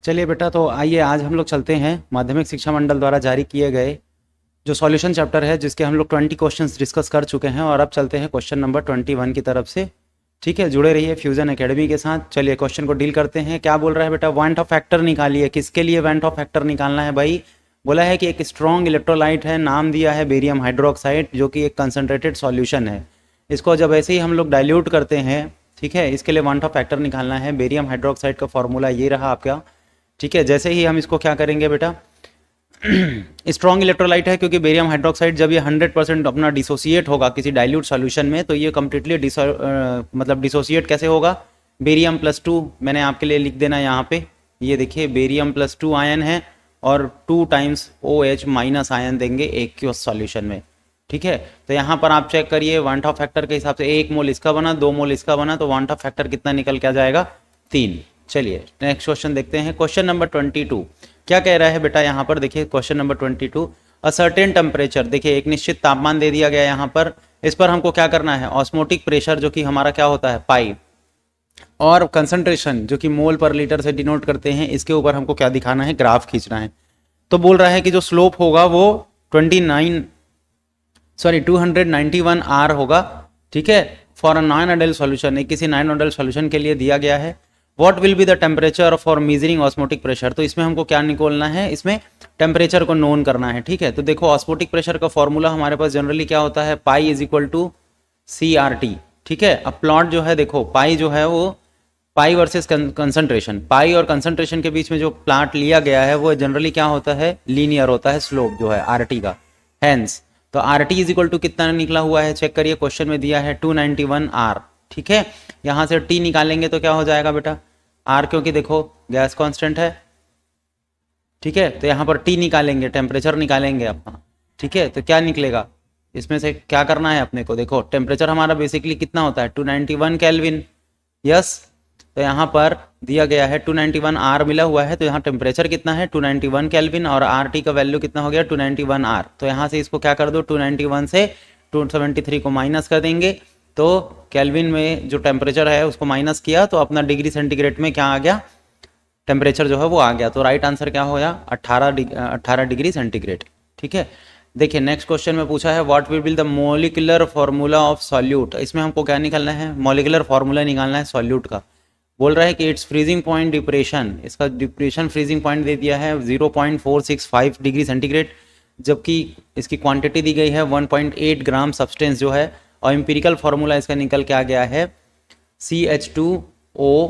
चलिए बेटा, तो आइए आज हम लोग चलते हैं माध्यमिक शिक्षा मंडल द्वारा जारी किए गए जो सॉल्यूशन चैप्टर है, जिसके हम लोग 20 क्वेश्चंस डिस्कस कर चुके हैं और अब चलते हैं क्वेश्चन नंबर 21 की तरफ से। ठीक है, जुड़े रहिए फ्यूजन एकेडमी के साथ। चलिए क्वेश्चन को डील करते हैं। क्या बोल रहा है बेटा? वांट ऑफ फैक्टर निकालिए। किसके लिए वांट ऑफ फैक्टर निकालना है भाई? बोला है कि एक स्ट्रॉन्ग इलेक्ट्रोलाइट है, नाम दिया है बेरियम हाइड्रोक्साइड, जो कि एक कंसनट्रेटेड सॉल्यूशन है। इसको जब ऐसे ही हम लोग डाइल्यूट करते हैं, ठीक है, इसके लिए वांट ऑफ फैक्टर निकालना है। बेरियम हाइड्रोक्साइड का फॉर्मूला ये रहा आपका। ठीक है, जैसे ही हम इसको क्या करेंगे बेटा, स्ट्रॉन्ग इलेक्ट्रोलाइट है क्योंकि बेरियम हाइड्रोक्साइड जब ये 100% अपना डिसोसिएट होगा किसी डाइल्यूट सॉल्यूशन में, तो ये कम्प्लीटली मतलब डिसोसिएट कैसे होगा? बेरियम +2 मैंने आपके लिए लिख देना यहाँ पे। ये देखिए बेरियम +2 आयन है और 2 टाइम्स OH माइनस आयन देंगे एक्वस सॉल्यूशन में। ठीक है, तो यहाँ पर आप चेक करिए वांट ऑफ फैक्टर के हिसाब से 1 मोल इसका बना, 2 मोल इसका बना, तो वांट ऑफ फैक्टर कितना निकल के आ जाएगा? 3। चलिए नेक्स्ट क्वेश्चन देखते हैं। क्वेश्चन नंबर 22 क्या कह रहा है बेटा? यहाँ पर देखिए question number 22, a certain temperature. देखिए एक निश्चित तापमान दे दिया गया यहाँ पर। इस पर हमको क्या करना है? ऑस्मोटिक प्रेशर जो कि हमारा क्या होता है? पाई, और कंसंट्रेशन जो कि मोल पर लीटर से डिनोट करते हैं, इसके ऊपर हमको क्या दिखाना है? ग्राफ खींचना है। तो बोल रहा है कि जो स्लोप होगा वो 291 R होगा। ठीक है, for a non ideal solution, एक किसी नॉन आइडियल सॉल्यूशन के लिए दिया गया है। What will be the temperature for measuring osmotic pressure? तो इसमें हमको क्या निकालना है? इसमें टेम्परेचर को नोन करना है। ठीक है, तो देखो ऑस्मोटिक प्रेशर का फॉर्मूला हमारे पास जनरली क्या होता है? Pi is equal to CRT। ठीक है, अब प्लॉट जो है देखो, पाई जो है वो पाई वर्सेस कंसंट्रेशन, पाई और कंसंट्रेशन के बीच में जो प्लॉट लिया गया है वो जनरली क्या होता है? लीनियर होता है स्लोप जो है RT का। हेंस तो RT इज इक्वल टू कितना निकला हुआ है? चेक करिए, क्वेश्चन में दिया है 291 R। ठीक है, यहाँ से T निकालेंगे तो क्या हो जाएगा बेटा? R, क्योंकि देखो गैस कांस्टेंट है। ठीक है, तो यहाँ पर T निकालेंगे, टेम्परेचर निकालेंगे अपना। ठीक है, तो क्या निकलेगा? इसमें से क्या करना है अपने को? देखो टेम्परेचर हमारा बेसिकली कितना होता है? 291 केल्विन। यस, तो यहाँ पर दिया गया है 291 R मिला हुआ है, तो यहाँ टेम्परेचर कितना है? 291 केल्विन, और RT का वैल्यू कितना हो गया? 291 R। तो यहाँ से इसको क्या कर दो? 291 से 273 को माइनस कर देंगे, तो केल्विन में जो टेम्परेचर है उसको माइनस किया तो अपना डिग्री सेंटीग्रेड में क्या आ गया? टेम्परेचर जो है वो आ गया। तो राइट आंसर क्या होगा? 18 डिग्री सेंटीग्रेड। ठीक है, देखिए नेक्स्ट क्वेश्चन में पूछा है what will be the molecular formula of solute. इसमें हमको क्या निकालना है? मोलिकुलर फार्मूला निकालना है सॉल्यूट का। बोल रहा है कि इट्स फ्रीजिंग पॉइंट डिप्रेशन, इसका डिप्रेशन फ्रीजिंग पॉइंट दे दिया है 0.465 डिग्री सेंटीग्रेड, जबकि इसकी क्वांटिटी दी गई है 1.8 ग्राम सब्सटेंस जो है, और एम्पिरिकल फार्मूला इसका निकल के आ गया है CH2O।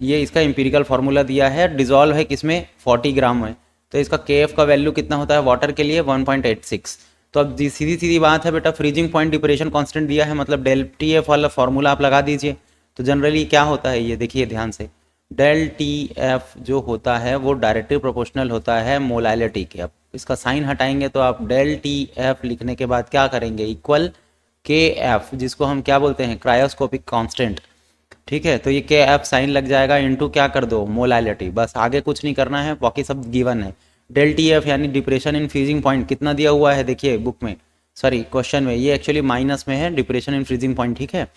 ये इसका एम्पिरिकल फार्मूला दिया है, डिजॉल्व है किसमें? 40 ग्राम में। तो इसका KF का वैल्यू कितना होता है वाटर के लिए? 1.86। तो अब सीधी सीधी बात है बेटा, फ्रीजिंग पॉइंट डिप्रेशन कांस्टेंट दिया है, मतलब ΔTF वाला फार्मूला आप लगा दीजिए। तो जनरली क्या होता है ये देखिए ध्यान से, ΔTF जो होता है वो डायरेक्टली प्रोपोर्शनल होता है मोलैलिटी के। अब इसका साइन हटाएंगे तो आप ΔTF लिखने के बाद क्या करेंगे? इक्वल KF, जिसको हम क्या बोलते हैं? Cryoscopic constant. ठीक है, तो ये KF साइन लग जाएगा, इनटू क्या कर दो? मोलैलिटी। बस आगे कुछ नहीं करना है, बाकी सब गिवन है। ΔTF यानी डिप्रेशन इन फ्रीजिंग पॉइंट कितना दिया हुआ है देखिए बुक में, सॉरी क्वेश्चन में, ये एक्चुअली माइनस में है डिप्रेशन इन फ्रीजिंग पॉइंट। ठीक है,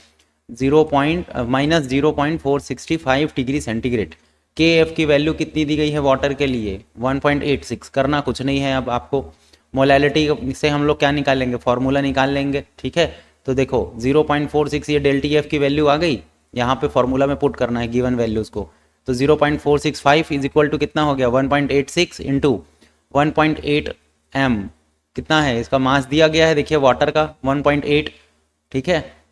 -0.465 डिग्री सेंटीग्रेड। KF की वैल्यू कितनी दी गई है वाटर के लिए? 1.86। करना कुछ नहीं है अब आपको, मोलैलिटी से हम लोग क्या निकालेंगे? फॉर्मूला निकाल लेंगे। ठीक है, तो देखो 0.46 ये ΔTF की वैल्यू आ गई, यहाँ पे फॉर्मूला में पुट करना है गिवन वैल्यूज़ को। तो 0.465 इज इक्वल टू कितना हो गया? 1.86 इंटू 1.8 M। कितना है इसका मास दिया गया है? देखिए वाटर का 1.8। ठीक है,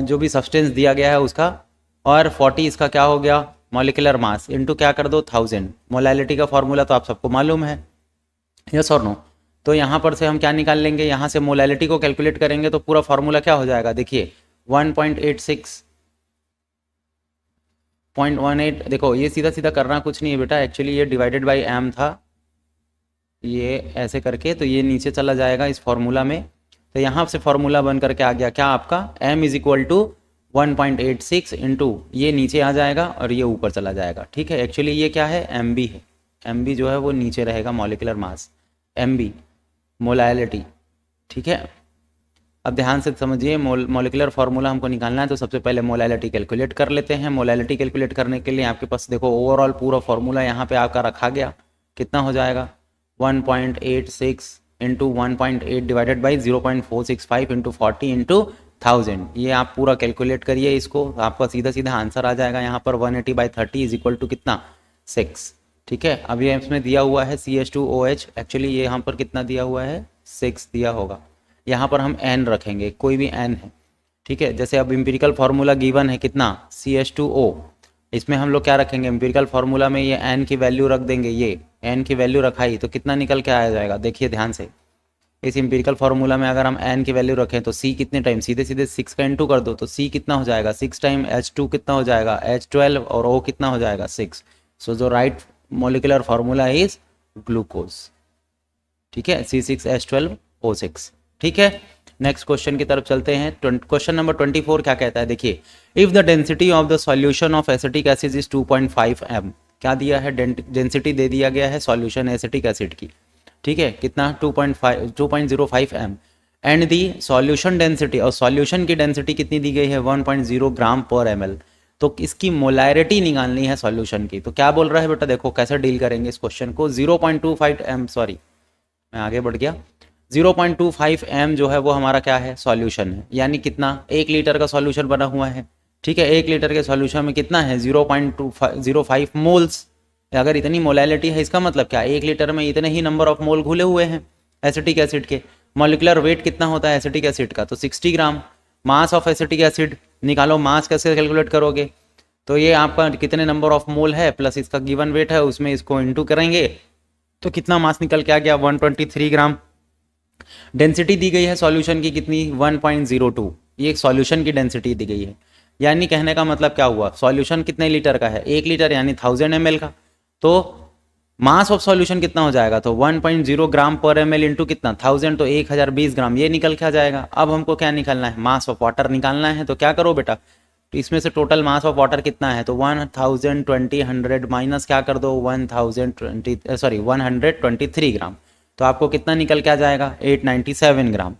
जो भी सब्सटेंस दिया गया है उसका, और 40 इसका क्या हो गया? मॉलिकुलर मास, इनटू क्या कर दो? 1000। मोलैलिटी का फॉर्मूला तो आप सबको मालूम है, यस और नो? तो यहाँ पर से हम क्या निकाल लेंगे? यहाँ से मोलैलिटी को कैलकुलेट करेंगे तो पूरा फॉर्मूला क्या हो जाएगा? देखिए 1.86.18। देखो ये सीधा सीधा करना कुछ नहीं है बेटा, एक्चुअली ये डिवाइडेड बाई M था, ये ऐसे करके तो ये नीचे चला जाएगा इस फॉर्मूला में। तो यहाँ से फॉर्मूला बन करके आ गया क्या आपका? M is equal to 1.86 into ये नीचे आ जाएगा और ये ऊपर चला जाएगा। ठीक है, एक्चुअली ये क्या है? MB है। MB जो है वो नीचे रहेगा, मॉलिकुलर मास, MB मोलैलिटी। ठीक है, अब ध्यान से समझिए, मॉलिक्यूलर फार्मूला हमको निकालना है, तो सबसे पहले मोलैलिटी कैलकुलेट कर लेते हैं। मोलैलिटी कैलकुलेट करने के लिए आपके पास देखो ओवरऑल पूरा फार्मूला यहाँ पे आपका रखा गया, कितना हो जाएगा 1.86 into 1.8 divided by 0.465 into 40 into 1000। ये आप पूरा कैलकुलेट करिए इसको, आपका सीधा सीधा आंसर आ जाएगा यहाँ पर 180/30 इज इक्वल टू कितना 6। ठीक है, अब ये इसमें दिया हुआ है CH2OH, एक्चुअली ये यहाँ पर कितना दिया हुआ है 6 दिया होगा, यहाँ पर हम n रखेंगे, कोई भी n है। ठीक है, जैसे अब इम्पिरिकल फार्मूला गिवन है कितना CH2O, इसमें हम लोग क्या रखेंगे, एम्पिरिकल फार्मूला में ये n की वैल्यू रख देंगे, ये n की वैल्यू रखाई तो कितना निकल के आ जाएगा, देखिए ध्यान से। इस एम्पिरिकल फार्मूला में अगर हम n की वैल्यू रखें तो c कितने टाइम, सीधे सीधे 6 का इंटू कर दो तो c कितना हो जाएगा 6 टाइम H2 कितना हो जाएगा H12 और O कितना हो जाएगा 6। सो जो right molecular formula is glucose. ठीक है, C6H12O6। ठीक है, नेक्स्ट क्वेश्चन की तरफ चलते हैं। क्वेश्चन नंबर 24 क्या कहता है, देखिए if the density of the solution of acetic acid is 2.5 m। क्या दिया है, डेंसिटी दे दिया गया है सॉल्यूशन एसिटिक एसिड की। ठीक है, कितना 2.05 m and the solution density, और सॉल्यूशन की डेंसिटी कितनी दी गई है 1.0 ग्राम पर ml। तो इसकी मोलैरिटी निकालनी है सॉल्यूशन की। तो क्या बोल रहा है बेटा, देखो कैसे डील करेंगे इस क्वेश्चन को। 0.25 m, सॉरी मैं आगे बढ़ गया, 0.25 m जो है वो हमारा क्या है सॉल्यूशन है, यानी कितना 1 लीटर का सॉल्यूशन बना हुआ है। ठीक है, 1 लीटर के सॉल्यूशन में कितना है 0.205 मोल्स। अगर इतनी मोलैलिटी है इसका मतलब क्या, 1 लीटर में इतने ही नंबर ऑफ मोल घुले हुए हैं एसिटिक एसिड के। मॉलिक्यूलर वेट कितना होता है एसिटिक एसिड का, तो 60 ग्राम। मास ऑफ एसिटिक एसिड निकालो, मास कैसे कैलकुलेट करोगे, तो ये आपका कितने नंबर ऑफ मोल है प्लस इसका गिवन वेट है, उसमें इसको इंटू करेंगे तो कितना मास निकल के आ गया 123 ग्राम। डेंसिटी दी गई है सॉल्यूशन की कितनी 1.02, ये सॉल्यूशन की डेंसिटी दी गई है। यानी कहने का मतलब क्या हुआ, सॉल्यूशन कितने लीटर का है 1 लीटर यानी 1000 ml का, तो मास ऑफ सॉल्यूशन कितना हो जाएगा, तो 1.0 ग्राम पर ml इंटू कितना 1000 तो 1020 ग्राम, ये निकल के आ जाएगा। अब हमको क्या निकालना है, मास ऑफ वाटर निकालना है। तो क्या करो बेटा, तो इसमें से टोटल मास ऑफ वाटर कितना है, तो 1020 माइनस क्या कर दो 123 ग्राम, तो आपको कितना निकल के आ जाएगा 897 ग्राम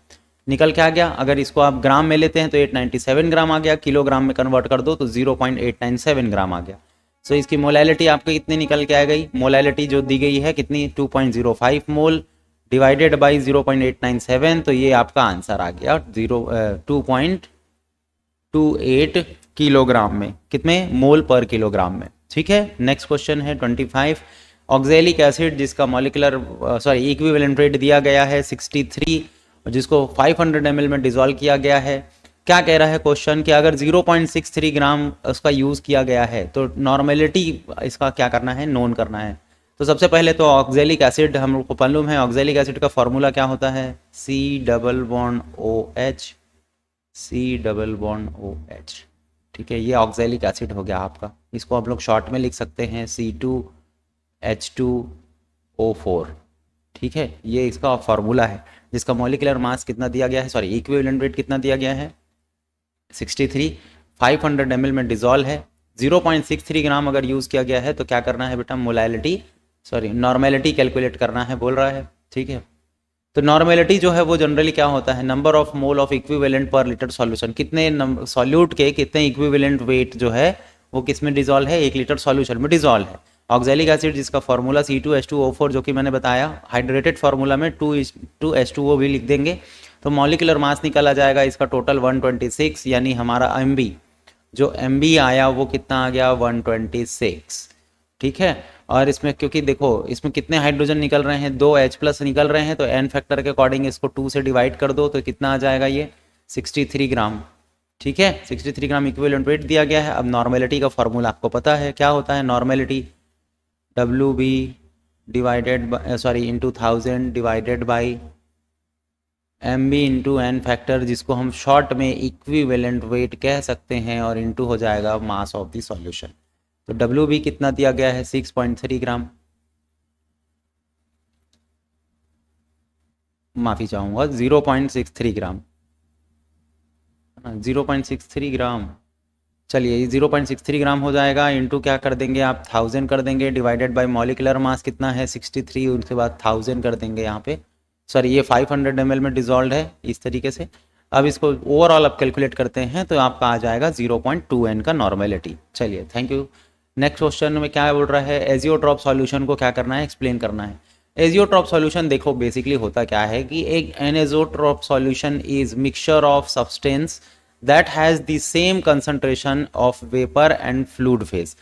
निकल के आ गया। अगर इसको आप ग्राम में लेते हैं तो 897 ग्राम आ गया, किलोग्राम में कन्वर्ट कर दो तो 0.897 ग्राम आ गया। सो इसकी मोलैलिटी आपको कितनी निकल के आ गई, मोलैलिटी जो दी गई है कितनी 2.05 मोल डिवाइडेड बाई 0.897, तो ये आपका आंसर आ गया 2.28 किलोग्राम में, कितने मोल पर किलोग्राम में। ठीक है, नेक्स्ट क्वेश्चन है 25। ऑक्जेलिक एसिड जिसका मॉलिकुलर इक्विवेलेंट रेट दिया गया है 63, जिसको 500 ml में डिजोल्व किया गया है। क्या कह रहा है क्वेश्चन कि अगर 0.63 ग्राम उसका यूज़ किया गया है तो नॉर्मेलिटी इसका क्या करना है, नोन करना है। तो सबसे पहले तो ऑक्जेलिक एसिड हम लोग को मालूम है, ऑक्जेलिक एसिड का फॉर्मूला क्या होता है C≡OH। ठीक है, ये ऑक्जेलिक एसिड हो गया आपका, इसको हम लोग शॉर्ट में लिख सकते हैं C2H2O4। ठीक है, ये इसका फॉर्मूला है जिसका मॉलिक्यूलर मास कितना दिया गया है, सॉरी इक्विवेलेंट रेट कितना दिया गया है 63, 500 ml में डिजोल्व है। 0.63 ग्राम अगर यूज़ किया गया है तो क्या करना है बेटा, नॉर्मेलिटी कैलकुलेट करना है बोल रहा है। ठीक है, तो नॉर्मेलिटी जो है वो जनरली क्या होता है, number of mole of equivalent पर लीटर सॉल्यूशन, कितने सॉल्यूट के कितने इक्विवेलेंट वेट जो है वो किस में डिजोल्व है, 1 लीटर सॉल्यूशन में डिजोल्व है। ऑक्जेलिक एसिड जिसका फॉर्मूला C2H2O4 जो कि मैंने बताया, हाइड्रेटेड फार्मूला में 2H2O भी लिख देंगे तो मॉलिक्यूलर मास निकल आ जाएगा इसका टोटल 126, यानी हमारा MB जो MB आया वो कितना आ गया 126। ठीक है, और इसमें क्योंकि देखो इसमें कितने हाइड्रोजन निकल रहे हैं 2H+ निकल रहे हैं, तो n फैक्टर के अकॉर्डिंग इसको 2 से डिवाइड कर दो तो कितना आ जाएगा ये 63 ग्राम। ठीक है, 63 ग्राम इक्विवेलेंट वेट दिया गया है। अब नॉर्मेलिटी का फॉर्मूला आपको पता है क्या होता है, normality WB into 1000 divided by MB into n factor, जिसको हम शॉर्ट में इक्विवेलेंट वेट कह सकते हैं, और इंटू हो जाएगा मास ऑफ द सॉल्यूशन। तो WB कितना दिया गया है 6.3 ग्राम, माफ़ी चाहूँगा 0.63 ग्राम, 0.63 ग्राम, चलिए 0.63 ग्राम हो जाएगा, इंटू क्या कर देंगे आप 1000 कर देंगे, डिवाइडेड बाय मॉलिकुलर मास कितना है 63, उसके बाद 1000 कर देंगे यहाँ पे, सॉरी ये 500 ml में डिजोल्व है इस तरीके से। अब इसको ओवरऑल आप कैलकुलेट करते हैं तो आपका आ जाएगा 0.2n का नॉर्मेलिटी। चलिए थैंक यू। नेक्स्ट क्वेश्चन में क्या बोल रहा है, एजियोट्रॉप सॉल्यूशन को क्या करना है, एक्सप्लेन करना है। एजियोट्रॉप सॉल्यूशन देखो बेसिकली होता क्या है कि एक azeotrope solution is mixture of substance that has the same concentration of vapour and fluid phase.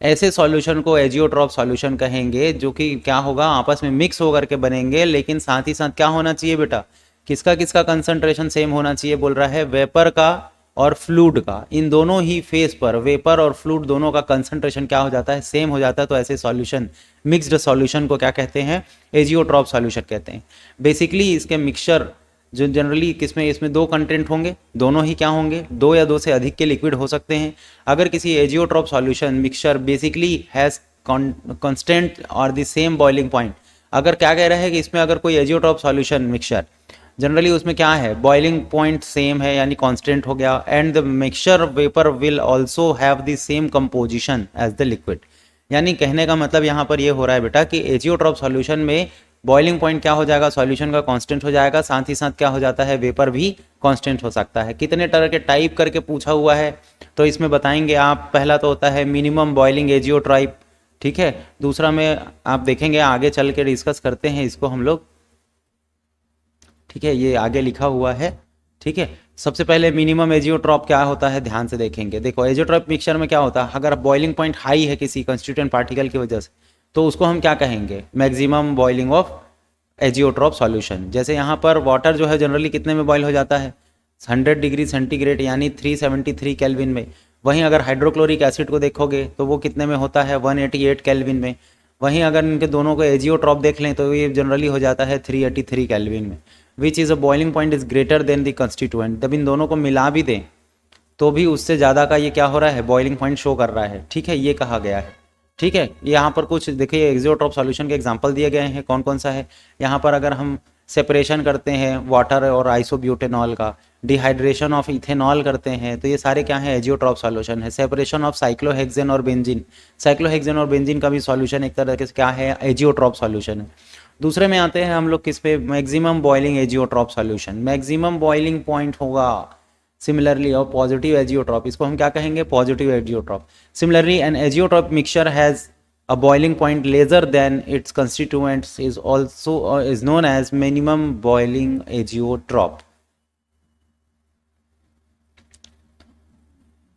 ऐसे सॉल्यूशन को एजियोट्रॉप सॉल्यूशन कहेंगे जो कि क्या होगा, आपस में मिक्स होकर के बनेंगे, लेकिन साथ ही साथ क्या होना चाहिए बेटा, किसका किसका कंसंट्रेशन सेम होना चाहिए बोल रहा है, वेपर का और फ्लूइड का। इन दोनों ही फेज पर वेपर और फ्लूइड दोनों का कंसंट्रेशन क्या हो जाता है, सेम हो जाता है। तो ऐसे सॉल्यूशन, मिक्स्ड सॉल्यूशन को क्या कहते हैं, एजियोट्रॉप सॉल्यूशन कहते हैं। बेसिकली इसके मिक्सचर जो जनरली किसमें, इसमें दो कंटेंट होंगे, दोनों ही क्या होंगे, दो या दो से अधिक के लिक्विड हो सकते हैं। अगर किसी azeotrope solution mixture basically has constant और द सेम बॉइलिंग पॉइंट, अगर क्या कह रहा है कि इसमें अगर कोई एजियोट्रॉप सॉल्यूशन मिक्सचर जनरली उसमें क्या है, बॉइलिंग पॉइंट सेम है यानी कांस्टेंट हो गया, and the mixture vapour will also have the same composition as the liquid. यानी कहने का मतलब यहाँ पर ये हो रहा है बेटा कि एजियोट्रॉप सॉल्यूशन में बॉइलिंग पॉइंट क्या हो जाएगा, सॉल्यूशन का कांस्टेंट हो जाएगा, साथ ही साथ क्या हो जाता है, वेपर भी कांस्टेंट हो सकता है। कितने तरह के टाइप करके पूछा हुआ है तो इसमें बताएंगे आप। पहला तो होता है मिनिमम बॉइलिंग एजियोट्रॉप, ठीक है। दूसरा में आप देखेंगे, आगे चल के डिस्कस करते हैं इसको हम लोग, ठीक है, ये आगे लिखा हुआ है, ठीक है। सबसे पहले मिनिमम एजियोट्रॉप क्या होता है ध्यान से देखेंगे। देखो एजियोट्रॉप मिक्सचर में क्या होता है, अगर बॉइलिंग पॉइंट हाई है किसी कंस्टिट्यूएंट पार्टिकल की वजह से तो उसको हम क्या कहेंगे, maximum boiling of azeotrope solution. जैसे यहाँ पर वाटर जो है जनरली कितने में बॉयल हो जाता है, 100 डिग्री सेंटीग्रेड यानी 373 केल्विन में। वहीं अगर हाइड्रोक्लोरिक एसिड को देखोगे तो वो कितने में होता है, 188 केल्विन में। वहीं अगर इनके दोनों को एजियोट्रॉप देख लें तो ये जनरली हो जाता है 383 केल्विन में। Which is a boiling point is greater than the constituent. जब इन दोनों को मिला भी दें तो भी उससे ज़्यादा का ये क्या हो रहा है, बॉइलिंग पॉइंट शो कर रहा है, ठीक है, ये कहा गया है, ठीक है। यहाँ पर कुछ देखिए एजियोट्रॉप सॉल्यूशन के एग्जांपल दिए गए हैं, कौन कौन सा है। यहाँ पर अगर हम सेपरेशन करते हैं वाटर और आइसोब्यूटेनॉल का, डिहाइड्रेशन ऑफ इथेनॉल करते हैं, तो ये सारे क्या हैं, एजियोट्रॉप सॉल्यूशन है। सेपरेशन ऑफ साइक्लोहेक्सेन और बेंजीन, साइक्लोहेक्सेन और बेंजीन का भी सॉल्यूशन एक तरह से क्या है, एजियोट्रॉप सॉल्यूशन है। दूसरे में आते हैं हम लोग किस पे, maximum boiling azeotrope solution. Maximum boiling point होगा सिमिलरली और पॉजिटिव एजियोट्रॉप, इसको हम क्या कहेंगे, positive azeotrope. Similarly an azeotrope mixture has a boiling point lesser than its constituents is also is known as minimum boiling azeotrope।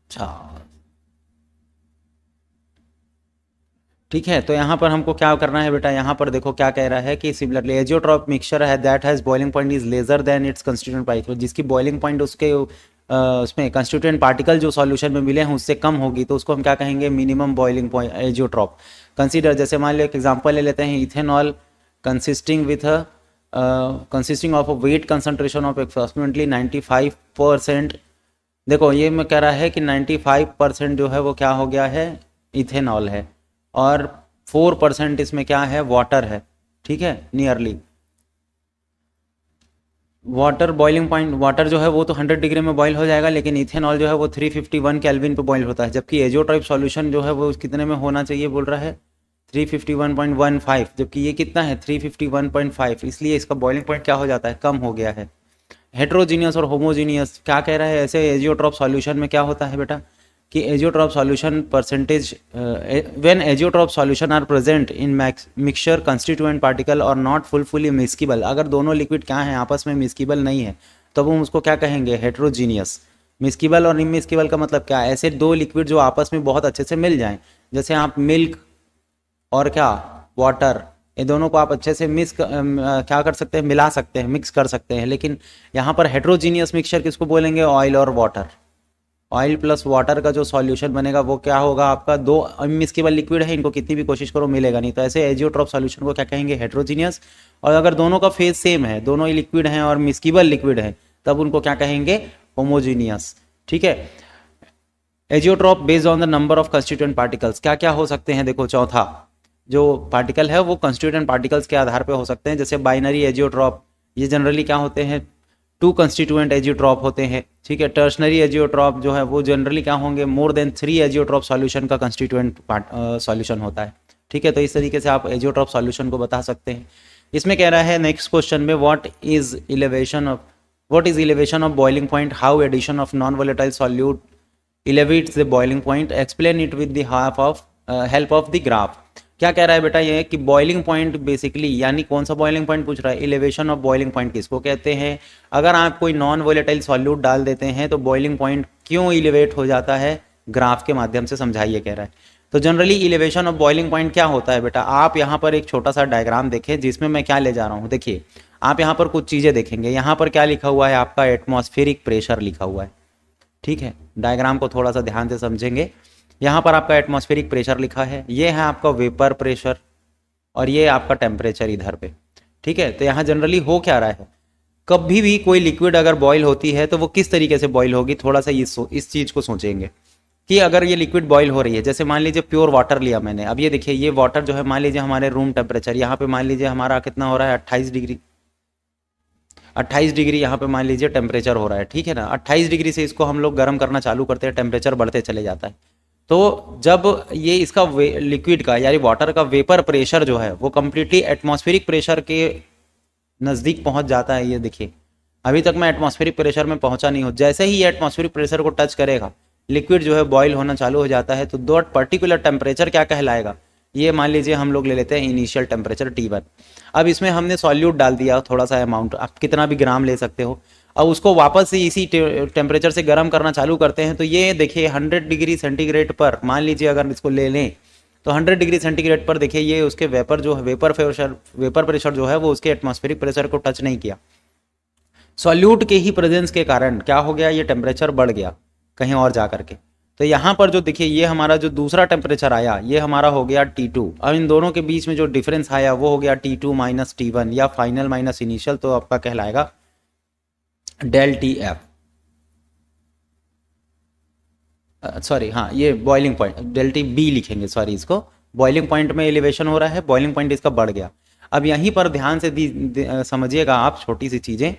अच्छा ठीक है, तो यहाँ पर हमको क्या करना है बेटा, यहाँ पर देखो क्या कह रहा है कि सिमिलरली एजियोट्रॉप मिक्सचर है that has boiling point is lesser than its constituent particle, जिसकी बॉइलिंग पॉइंट उसके उसमें कंस्टिट्यूएंट पार्टिकल जो सॉल्यूशन में मिले हैं उससे कम होगी, तो उसको हम क्या कहेंगे, minimum boiling point azeotrope. Consider, जैसे मान लो एक एग्जांपल ले लेते हैं, ethanol consisting of a weight concentration of approximately 95%। देखो ये मैं कह रहा है कि 95% जो है वो क्या हो गया है, इथेनॉल है, और 4% इसमें क्या है, वाटर है, ठीक है, nearly. Water boiling point, water जो है वो तो 100 डिग्री में बॉईल हो जाएगा, लेकिन इथेनॉल जो है वो 351 केल्विन पे बॉईल होता है, जबकि एजियोट्रॉप सॉल्यूशन जो है वो कितने में होना चाहिए बोल रहा है, 351.15, जबकि ये कितना है 351.5, इसलिए इसका बॉइलिंग पॉइंट क्या हो जाता है, कम हो गया है। हेट्रोजीनियस और होमोजीनियस क्या कह रहा है, ऐसे एजियोट्रॉप सॉल्यूशन में क्या होता है बेटा कि azeotrope solution percentage, when azeotrope solution are present in mixture constituent particle और नॉट फुली मिस्किबल, अगर दोनों लिक्विड क्या हैं आपस में मिस्किबल नहीं है तो हम उसको क्या कहेंगे, हेट्रोजीनियस। मिस्किबल और इमिस्किबल का मतलब क्या है, ऐसे दो लिक्विड जो आपस में बहुत अच्छे से मिल जाएं, जैसे आप मिल्क और क्या, वाटर, ये दोनों को आप अच्छे से क्या कर सकते हैं, मिला सकते हैं, मिक्स कर सकते हैं। लेकिन यहाँ पर हेट्रोजीनियस मिक्सचर किसको बोलेंगे, ऑयल और वाटर। ऑयल प्लस वाटर का जो सॉल्यूशन बनेगा वो क्या होगा आपका, दो अनमिक्सेबल लिक्विड है, इनको कितनी भी कोशिश करो मिलेगा नहीं, तो ऐसे एजियोट्रॉप सॉल्यूशन को क्या कहेंगे, हेट्रोजीनियस। और अगर दोनों का फेज सेम है, दोनों ही लिक्विड हैं और मिक्सेबल लिक्विड है, तब उनको क्या कहेंगे, होमोजीनियस, ठीक है। Azeotrope based on the number of constituent particles, क्या क्या हो सकते हैं, देखो चौथा जो पार्टिकल है वो कंस्टिट्यूएंट पार्टिकल्स के आधार पे हो सकते हैं। जैसे बाइनरी एजियोट्रॉप, ये जनरली क्या होते हैं, 2 कंस्टिट्यूएंट एजियोट्रॉप होते हैं, ठीक है। टर्शनरी एजियोट्रॉप जो है वो जनरली क्या होंगे, मोर देन 3 एजियोट्रॉप सॉल्यूशन का कंस्टिट्यूएंट सॉल्यूशन होता है, ठीक है। तो इस तरीके से आप एजियोट्रॉप सॉल्यूशन को बता सकते हैं। इसमें कह रहा है नेक्स्ट क्वेश्चन में, what is elevation of what is elevation of boiling point, how addition of non volatile solute elevates the boiling point, explain it with the help of the graph। क्या कह रहा है बेटा ये कि बॉइलिंग पॉइंट बेसिकली, यानी कौन सा बॉइलिंग पॉइंट पूछ रहा है, इलेवेशन ऑफ बॉइलिंग पॉइंट किसको कहते हैं। अगर आप कोई नॉन वोलेटाइल सॉल्यूट डाल देते हैं तो बॉइलिंग पॉइंट क्यों इलेवेट हो जाता है, ग्राफ के माध्यम से समझाइए कह रहा है। तो generally elevation of boiling point क्या होता है बेटा, आप यहाँ पर एक छोटा सा डायग्राम देखें जिसमें मैं क्या ले जा रहा हूँ। देखिए आप यहाँ पर कुछ चीज़ें देखेंगे, यहाँ पर क्या लिखा हुआ है, आपका एटमॉस्फेरिक प्रेशर लिखा हुआ है, ठीक है। डायग्राम को थोड़ा सा ध्यान से समझेंगे, यहाँ पर आपका एटमॉस्फेरिक प्रेशर लिखा है, ये है आपका वेपर प्रेशर और ये आपका टेम्परेचर इधर पे, ठीक है। तो यहाँ जनरली हो क्या रहा है, कभी भी कोई लिक्विड अगर बॉईल होती है तो वो किस तरीके से बॉईल होगी, थोड़ा सा इस चीज़ को सोचेंगे कि अगर ये लिक्विड बॉईल हो रही है, जैसे मान लीजिए प्योर वाटर लिया मैंने, अब ये देखिए ये वाटर जो है मान लीजिए हमारे रूम टेम्परेचर यहाँ पे मान लीजिए हमारा कितना हो रहा है 28 डिग्री, 28 डिग्री यहाँ पे मान लीजिए टेम्परेचर हो रहा है, ठीक है ना। 28 डिग्री से इसको हम लोग गर्म करना चालू करते हैं, टेम्परेचर बढ़ते चले जाता है। तो जब ये इसका लिक्विड का यानी वाटर का वेपर प्रेशर जो है वो कम्प्लीटली एटमॉस्फेरिक प्रेशर के नज़दीक पहुँच जाता है, ये देखिए अभी तक मैं एटमॉस्फेरिक प्रेशर में पहुँचा नहीं हूँ, जैसे ही ये एटमॉस्फेरिक प्रेशर को टच करेगा लिक्विड जो है बॉयल होना चालू हो जाता है। तो दो पर्टिकुलर टेम्परेचर क्या कहलाएगा, ये मान लीजिए हम लोग ले लेते हैं इनिशियल टेम्परेचर T1। अब इसमें हमने सॉल्यूट डाल दिया थोड़ा सा अमाउंट, आप कितना भी ग्राम ले सकते हो, अब उसको वापस से इसी टेम्परेचर से गर्म करना चालू करते हैं। तो ये देखिए 100 डिग्री सेंटीग्रेड पर मान लीजिए अगर इसको ले लें तो 100 डिग्री सेंटीग्रेड पर देखिए ये उसके वेपर जो है वेपर प्रेशर जो है वो उसके एटमॉस्फेरिक प्रेशर को टच नहीं किया। सॉल्यूट के ही प्रेजेंस के कारण क्या हो गया, ये टेम्परेचर बढ़ गया कहीं और जा करके। तो यहाँ पर जो देखिए ये हमारा जो दूसरा टेम्परेचर आया ये हमारा हो गया T2। अब इन दोनों के बीच में जो डिफरेंस आया वो हो गया T2 माइनस T1 या फाइनल माइनस इनिशियल, तो आपका कहलाएगा डेल TF, सॉरी हाँ ये बॉइलिंग पॉइंट डेल TB लिखेंगे, सॉरी इसको बॉइलिंग पॉइंट में एलिवेशन हो रहा है, बॉइलिंग पॉइंट इसका बढ़ गया। अब यहीं पर ध्यान से समझिएगा आप छोटी सी चीज़ें,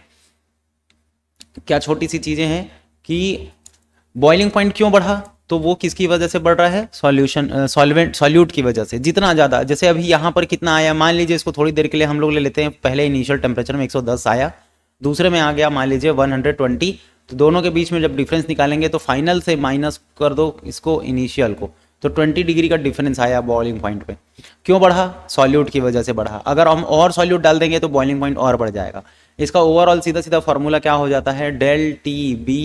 क्या छोटी सी चीज़ें हैं कि बॉइलिंग पॉइंट क्यों बढ़ा, तो वो किसकी वजह से बढ़ रहा है, सॉल्यूट की वजह से। जितना ज़्यादा, जैसे अभी यहाँ पर कितना आया, मान लीजिए इसको थोड़ी देर के लिए हम लोग ले लेते हैं, पहले इनिशियल टेम्परेचर में 110 आया, दूसरे में आ गया मान लीजिए 120, तो दोनों के बीच में जब डिफरेंस निकालेंगे तो फाइनल से माइनस कर दो इसको इनिशियल को, तो 20 डिग्री का डिफरेंस आया बॉइलिंग पॉइंट पे। क्यों बढ़ा, सॉल्यूट की वजह से बढ़ा। अगर हम और सॉल्यूट डाल देंगे तो बॉइलिंग पॉइंट और बढ़ जाएगा। इसका ओवरऑल सीधा सीधा फॉर्मूला क्या हो जाता है, del TB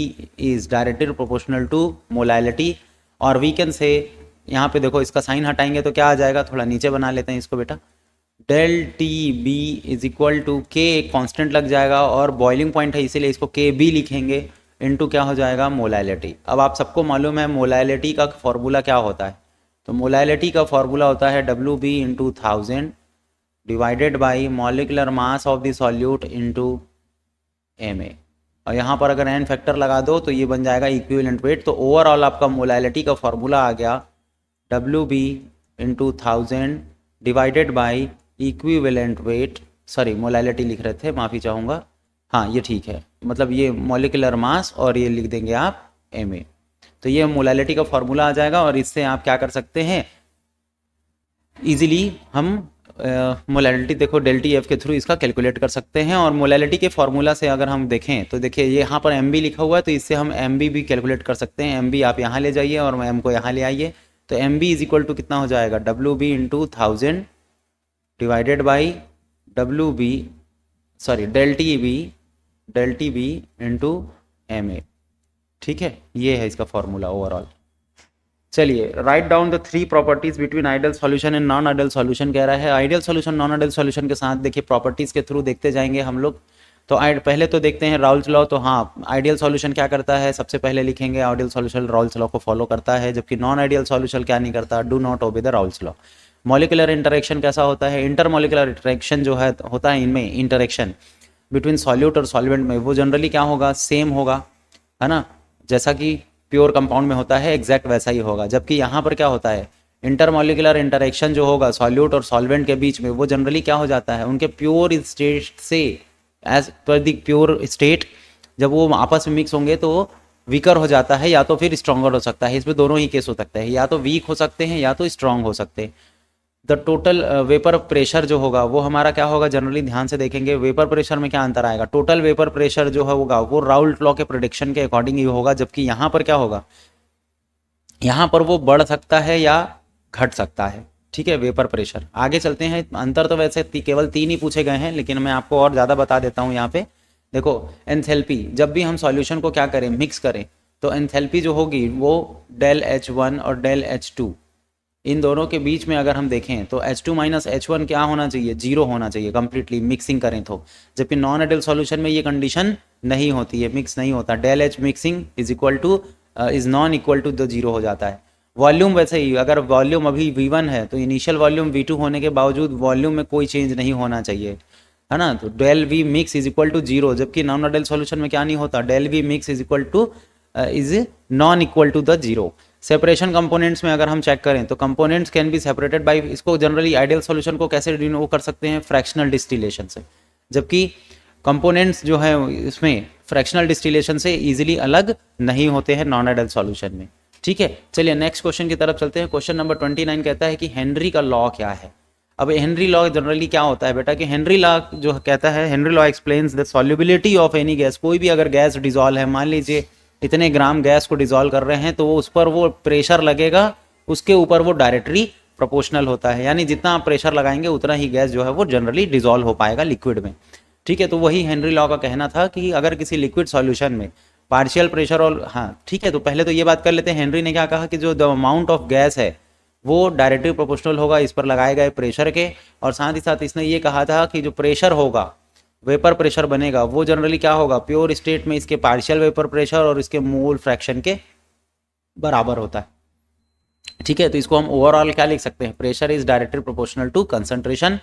is directly proportional to molality, और वी कैन से यहाँ पे देखो इसका साइन हटाएंगे तो क्या आ जाएगा, थोड़ा नीचे बना लेते हैं इसको बेटा, del TB is equal to K, एक कॉन्स्टेंट लग जाएगा और बॉइलिंग पॉइंट है इसीलिए इसको KB लिखेंगे, इनटू क्या हो जाएगा मोलैलिटी। अब आप सबको मालूम है मोलैलिटी का फॉर्मूला क्या होता है, तो मोलैलिटी का फॉर्मूला होता है WB into 1000 divided by molecular mass of the solute into Ma, और यहाँ पर अगर n फैक्टर लगा दो तो ये बन जाएगा इक्विवेलेंट वेट। तो ओवरऑल आपका मोलैलिटी का फॉर्मूला आ गया WB into 1000 divided by equivalent weight, sorry molality लिख रहे थे, माफ़ी चाहूँगा, हाँ ये ठीक है, मतलब ये मॉलिकुलर मास और ये लिख देंगे आप Ma। तो ये मोलैलिटी का फॉर्मूला आ जाएगा और इससे आप क्या कर सकते हैं, इजीली हम मोलैलिटी देखो डेल TF के थ्रू इसका कैलकुलेट कर सकते हैं। और मोलैलिटी के फार्मूला से अगर हम देखें तो देखिए ये यहाँ पर MB लिखा हुआ है, तो इससे हम MB भी कैलकुलेट कर सकते हैं। MB आप यहाँ ले जाइए और M को यहाँ ले आइए, तो MB इज इक्वल टू कितना हो जाएगा, WB into 1000 divided by WB, sorry del TB into Ma, ठीक है, ये है इसका फॉर्मूला ओवरऑल। चलिए right down the 3 properties between ideal solution and non ideal solution कह रहा है। Ideal solution non ideal solution के साथ देखिए प्रॉपर्टीज के थ्रू देखते जाएंगे हम लोग। तो पहले तो देखते हैं राउल्स लॉ। तो हाँ, आइडियल सॉल्यूशन क्या करता है, सबसे पहले लिखेंगे आइडियल सॉल्यूशन राउल्स लॉ को फॉलो करता है, जबकि नॉन आइडियल सॉल्यूशन क्या नहीं करता, do not obey the Raoult's law. Molecular interaction कैसा होता है, इंटरमॉलिकुलर इंटरेक्शन जो है होता है इनमें इंटरेक्शन बिटवीन सॉल्यूट और सॉल्वेंट में, वो जनरली क्या होगा, सेम होगा, है ना, जैसा कि प्योर कंपाउंड में होता है एग्जैक्ट वैसा ही होगा। जबकि यहाँ पर क्या होता है, इंटरमॉलिकुलर इंटरेक्शन जो होगा सॉल्यूट और सॉल्वेंट के बीच में, वो जनरली क्या हो जाता है, उनके प्योर स्टेट से as per the pure state जब वो आपस में मिक्स होंगे तो वीकर हो जाता है या तो फिर स्ट्रॉन्गर हो सकता है। इसमें दोनों ही केस हो सकता है, या तो वीक हो सकते हैं या तो स्ट्रॉन्ग हो सकते हैं। द टोटल वेपर प्रेशर जो होगा वो हमारा क्या होगा, जनरली ध्यान से देखेंगे वेपर प्रेशर में क्या अंतर आएगा, टोटल वेपर प्रेशर जो होगा वो राउल्ट लॉ के प्रेडिक्शन के अकॉर्डिंग ही होगा, जबकि यहाँ पर क्या होगा, यहाँ पर वो बढ़ सकता है या घट सकता है, ठीक है, वेपर प्रेशर। आगे चलते हैं, अंतर तो वैसे केवल 3 ही पूछे गए हैं, लेकिन मैं आपको और ज़्यादा बता देता हूँ यहाँ पे। देखो एंथैल्पी, जब भी हम सॉल्यूशन को क्या करें, मिक्स करें, तो एंथैल्पी जो होगी वो डेल H1 और डेल H2 इन दोनों के बीच में अगर हम देखें तो H2 माइनस H1 क्या होना चाहिए, जीरो होना चाहिए कंप्लीटली मिक्सिंग करें तो, जबकि नॉन आइडियल सॉल्यूशन में ये कंडीशन नहीं होती है, मिक्स नहीं होता, del H mixing is equal to is non equal to the zero हो जाता है। वॉल्यूम वैसे ही, अगर वॉल्यूम अभी V1 है तो इनिशियल वॉल्यूम V2 होने के बावजूद वॉल्यूम में कोई चेंज नहीं होना चाहिए, है ना, तो del V mix is equal to zero, जबकि नॉन आइडियल सॉल्यूशन में क्या नहीं होता, del V mix is equal to is non equal to the zero. Separation components में अगर हम चेक करें तो components can be separated by, इसको जनरली आइडियल सॉल्यूशन को कैसे डिनोट कर सकते हैं, फ्रैक्शनल डिस्टिलेशन से, जबकि कंपोनेंट्स जो है इसमें फ्रैक्शनल डिस्टिलेशन से इजीली अलग नहीं होते हैं नॉन आइडियल सॉल्यूशन में, ठीक है। चलिए नेक्स्ट क्वेश्चन की तरफ चलते हैं। क्वेश्चन नंबर 29 कहता है कि हेनरी का लॉ क्या है। अब हेनरी लॉ जनरली क्या होता है बेटा, कि हेनरी लॉ जो कहता है, Henry law explains the solubility of any gas, कोई भी अगर गैस डिजॉल्व है, मान लीजिए इतने ग्राम गैस को डिजॉल्व कर रहे हैं, तो उस पर वो प्रेशर लगेगा, उसके ऊपर वो डायरेक्टली प्रोपोर्शनल होता है, यानी जितना आप प्रेशर लगाएंगे उतना ही गैस जो है वो जनरली डिजॉल्व हो पाएगा लिक्विड में, ठीक है। तो वही हेनरी लॉ का कहना था कि अगर किसी लिक्विड सॉल्यूशन में पार्शियल प्रेशर और, हाँ ठीक है, तो पहले तो ये बात कर लेते हैं, हेनरी ने क्या कहा कि जो द अमाउंट ऑफ गैस है वो डायरेक्टली प्रोपोर्शनल होगा इस पर लगाए गए प्रेशर के, और साथ ही साथ इसने ये कहा था कि जो प्रेशर होगा, वेपर प्रेशर बनेगा, वो जनरली क्या होगा, प्योर स्टेट में इसके पार्शियल वेपर प्रेशर और इसके मोल फ्रैक्शन के बराबर होता है, ठीक है। तो इसको हम ओवरऑल क्या लिख सकते हैं, pressure is directly proportional to concentration,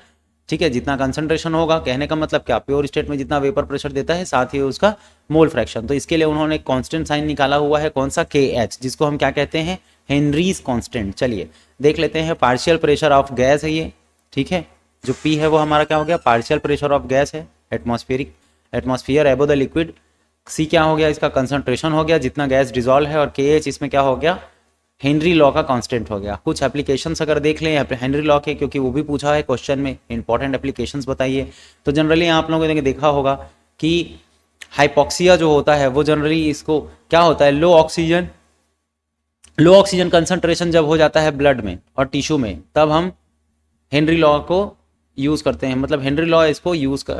ठीक है। जितना कंसंट्रेशन होगा, कहने का मतलब क्या, प्योर स्टेट में जितना वेपर प्रेशर देता है, साथ ही उसका मोल फ्रैक्शन। तो इसके लिए उन्होंने एक कांस्टेंट साइन निकाला हुआ है, कौन सा, KH, जिसको हम क्या कहते हैं, हेनरीज कांस्टेंट। चलिए देख लेते हैं, पार्शियल प्रेशर ऑफ गैस है ये, ठीक है, जो P है वो हमारा क्या हो गया, पार्शियल प्रेशर ऑफ गैस है, एटमॉस्फेयर एबो द लिक्विड। C क्या हो गया, इसका कंसंट्रेशन हो गया, जितना गैस डिजॉल्व है, और KH इसमें क्या हो गया, हेनरी लॉ का कांस्टेंट हो गया। कुछ एप्लीकेशंस अगर देख लें हेनरी लॉ के, क्योंकि वो भी पूछा है क्वेश्चन में, इंपॉर्टेंट एप्लीकेशंस बताइए। तो जनरली आप लोगों ने देखा होगा कि हाइपोक्सिया जो होता है वो जनरली इसको क्या होता है, लो ऑक्सीजन कंसंट्रेशन जब हो जाता है ब्लड में और टिश्यू में, तब हम हेनरी लॉ को यूज़ करते हैं, मतलब हेनरी लॉ इसको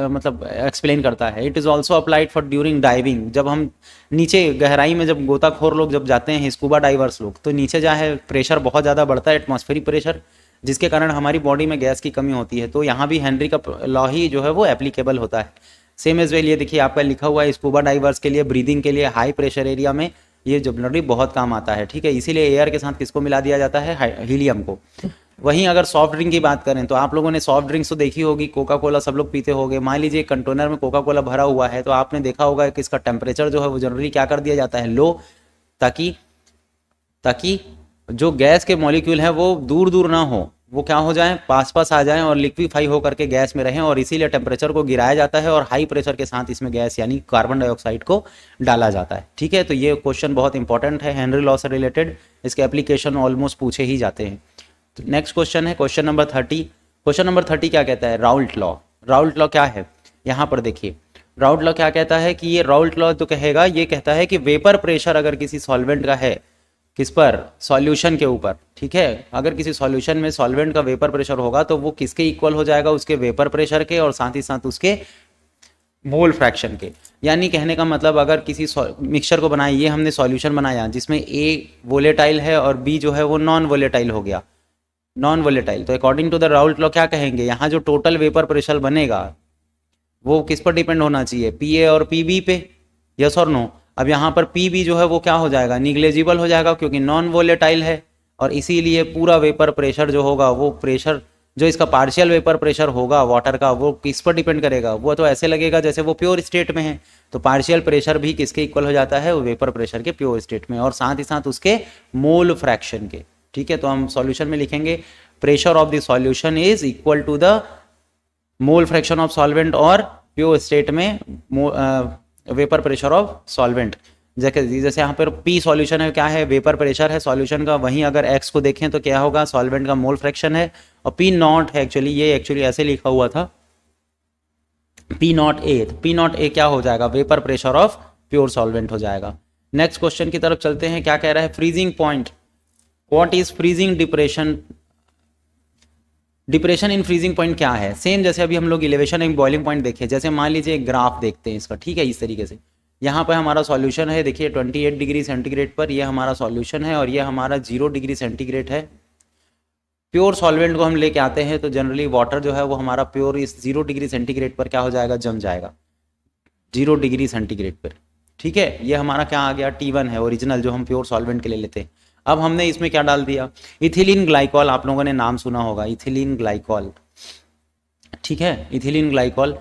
मतलब एक्सप्लेन करता है। It is also applied for during diving, जब हम नीचे गहराई में जब गोताखोर लोग जब जाते हैं, स्कूबा डाइवर्स लोग, तो नीचे जाए प्रेशर बहुत ज़्यादा बढ़ता है, एटमॉस्फेरिक प्रेशर, जिसके कारण हमारी बॉडी में गैस की कमी होती है, तो यहाँ भी हेनरी का लॉ ही जो है वो एप्लीकेबल होता है। सेम एज वेल ये देखिए आपका लिखा हुआ है, स्कूबा डाइवर्स के लिए, ब्रीदिंग के लिए, हाई प्रेशर एरिया में ये जनरली बहुत काम आता है, ठीक है। इसीलिए एयर के साथ किसको मिला दिया जाता है, हीलियम को। वहीं अगर सॉफ्ट ड्रिंक की बात करें तो आप लोगों ने सॉफ्ट ड्रिंक्स तो देखी होगी, कोका कोला सब लोग पीते होंगे। मान लीजिए कंटेनर में कोका कोला भरा हुआ है, तो आपने देखा होगा कि इसका टेम्परेचर जो है वो जनरली क्या कर दिया जाता है, लो, ताकि जो गैस के मॉलिक्यूल हैं वो दूर दूर ना हो, वो क्या हो जाएं, पास पास आ जाएं और लिक्विफाई हो करके गैस में रहें, और इसीलिए टेम्परेचर को गिराया जाता है और हाई प्रेशर के साथ इसमें गैस यानी कार्बन डाइऑक्साइड को डाला जाता है, ठीक है। तो ये क्वेश्चन बहुत इंपॉर्टेंट है, हेनरी लॉ से रिलेटेड, इसके एप्लीकेशन ऑलमोस्ट पूछे ही जाते हैं। तो नेक्स्ट क्वेश्चन है क्वेश्चन नंबर 30। क्वेश्चन नंबर 30 क्या कहता है, राउल्ट लॉ। राउल्ट लॉ क्या है, यहाँ पर देखिए, राउल्ट लॉ क्या कहता है कि ये राउल्ट लॉ तो कहेगा, ये कहता है कि वेपर प्रेशर अगर किसी सॉल्वेंट का है, किस पर, सॉल्यूशन के ऊपर, ठीक है, अगर किसी सॉल्यूशन में सॉल्वेंट का वेपर प्रेशर होगा तो वो किसके इक्वल हो जाएगा, उसके वेपर प्रेशर के, और साथ ही साथ उसके मोल फ्रैक्शन के। यानी कहने का मतलब अगर किसी मिक्सचर को बनाया, ये हमने सॉल्यूशन बनाया जिसमें A वोलेटाइल है और B जो है वो नॉन वोलेटाइल हो गया, नॉन वोलेटाइल, तो according to the Raoult law क्या कहेंगे, यहाँ जो टोटल वेपर प्रेशर बनेगा वो किस पर डिपेंड होना चाहिए, PA और PB पे, यस और नो। अब यहाँ पर PB जो है वो क्या हो जाएगा, निग्लेजिबल हो जाएगा, क्योंकि नॉन वोलेटाइल है, और इसीलिए पूरा वेपर प्रेशर जो होगा, वो प्रेशर जो इसका पार्शियल वेपर प्रेशर होगा वाटर का, वो किस पर डिपेंड करेगा, वो तो ऐसे लगेगा जैसे वो प्योर स्टेट में है, तो पार्शियल प्रेशर भी किसके इक्वल हो जाता है, वो वेपर प्रेशर के प्योर स्टेट में, और साथ ही साथ उसके मोल फ्रैक्शन के, ठीक है। तो हम सॉल्यूशन में लिखेंगे pressure of the solution is equal to the mole fraction of solvent, और प्योर स्टेट में वेपर प्रेशर ऑफ सॉल्वेंट, जैसे यहाँ पर पी सॉल्यूशन है, क्या है, वेपर प्रेशर है सॉल्यूशन का। वहीं अगर एक्स को देखें तो क्या होगा, सॉल्वेंट का मोल फ्रैक्शन है। और पी नॉट है एक्चुअली, ये एक्चुअली ऐसे लिखा हुआ था पी नॉट ए, तो पी नॉट ए क्या हो जाएगा, vapour pressure of pure solvent हो जाएगा। नेक्स्ट क्वेश्चन की तरफ चलते हैं। क्या कह रहा है, freezing point, what is freezing depression, depression in freezing point क्या है। सेम जैसे अभी हम लोग इलेवेशन एंड बॉइलिंग पॉइंट देखे, जैसे मान लीजिए एक ग्राफ देखते हैं इसका, ठीक है, इस तरीके से यहाँ पर हमारा सॉल्यूशन है, देखिए 28 डिग्री सेंटीग्रेड पर ये हमारा सॉल्यूशन है और ये हमारा 0 डिग्री सेंटीग्रेड है। प्योर सॉल्वेंट को हम लेके आते हैं तो जनरली वाटर जो है वो हमारा प्योर इस 0 डिग्री सेंटीग्रेड पर क्या हो जाएगा, जम जाएगा 0 डिग्री सेंटीग्रेड पर, ठीक है। ये हमारा क्या आ गया, T1 है ओरिजिनल, जो हम प्योर सॉल्वेंट के लिए लेते हैं। अब हमने इसमें क्या डाल दिया, इथिलीन ग्लाइकॉल, आप लोगों ने नाम सुना होगा इथिलीन ग्लाइकॉल, ठीक है। इथिलीन ग्लाइकॉल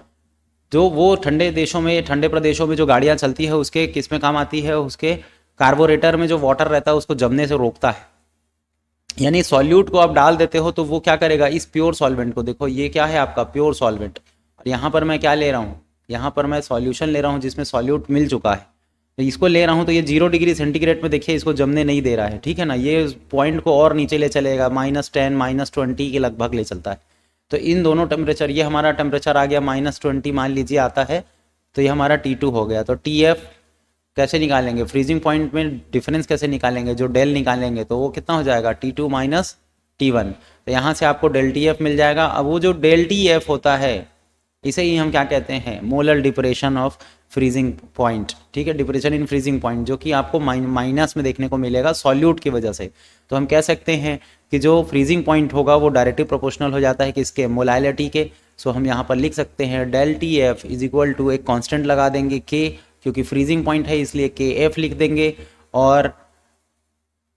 जो वो ठंडे देशों में, ठंडे प्रदेशों में जो गाड़ियाँ चलती है उसके किस में काम आती है, उसके कार्बोरेटर में जो वाटर रहता है उसको जमने से रोकता है। यानी सॉल्यूट को आप डाल देते हो तो वो क्या करेगा, इस प्योर सॉल्वेंट को, देखो ये क्या है आपका प्योर सॉल्वेंट, और यहाँ पर मैं क्या ले रहा हूँ, यहाँ पर मैं सॉल्यूशन ले रहा हूँ जिसमें सॉल्यूट मिल चुका है, तो इसको ले रहा हूँ तो ये 0 डिग्री सेंटीग्रेड में देखिए इसको जमने नहीं दे रहा है, ठीक है ना। ये पॉइंट को और नीचे ले चलेगा, -10 -20 के लगभग ले चलता है। तो इन दोनों टेम्परेचर, ये हमारा टेम्परेचर आ गया -20 मान लीजिए आता है, तो ये हमारा T2 हो गया। तो TF कैसे निकालेंगे, फ्रीजिंग पॉइंट में डिफरेंस कैसे निकालेंगे, जो डेल निकालेंगे तो वो कितना हो जाएगा, T2 माइनस T1। तो यहाँ से आपको डेल TF मिल जाएगा। अब वो जो डेल TF होता है इसे ही हम क्या कहते हैं, molar depression of freezing point, ठीक है, डिप्रेशन इन फ्रीजिंग पॉइंट, जो कि आपको माइनस में देखने को मिलेगा सॉल्यूट की वजह से। तो हम कह सकते हैं कि जो फ्रीजिंग पॉइंट होगा वो डायरेक्टली प्रोपोर्शनल हो जाता है किसके, मोलाइलिटी के। सो हम यहाँ पर लिख सकते हैं del TF is equal to, एक कांस्टेंट लगा देंगे K, क्योंकि फ्रीजिंग पॉइंट है इसलिए KF लिख देंगे, और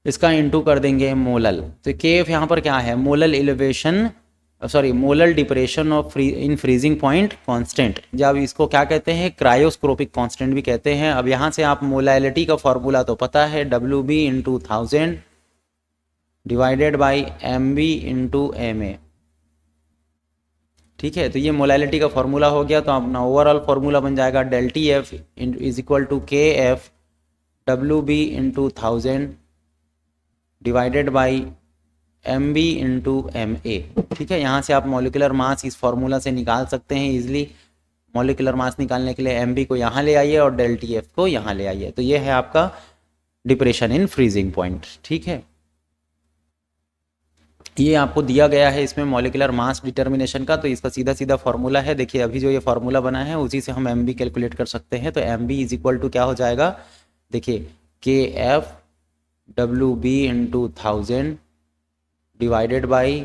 इसका इंटू कर देंगे मोलल। तो KF यहाँ पर क्या है, molal elevation, sorry molal depression of in freezing point constant, जब इसको क्या कहते हैं, क्रायोस्कोपिक कांस्टेंट भी कहते हैं। अब यहाँ से आप मोलैलिटी का फॉर्मूला तो पता है, WB into 1000 divided by MB into MA, ठीक है। तो ये मोलैलिटी का फॉर्मूला हो गया। तो अपना ओवरऑल फॉर्मूला बन जाएगा del TF is equal to KF WB into 1000 divided by MB into MA, ठीक है। यहाँ से आप मॉलिकुलर मास इस फॉर्मूला से निकाल सकते हैं इजीली। मॉलिकुलर मास निकालने के लिए MB को यहाँ ले आइए और डेल TF को यहाँ ले आइए। तो ये है आपका डिप्रेशन इन फ्रीजिंग पॉइंट, ठीक है। ये आपको दिया गया है इसमें मॉलिकुलर मास डिटर्मिनेशन का, तो इसका सीधा सीधा फॉर्मूला है। देखिए अभी जो ये फॉर्मूला बना है उसी से हम MB कैलकुलेट कर सकते हैं। तो MB इज इक्वल टू क्या हो जाएगा, देखिए KF WB into 1000 divided by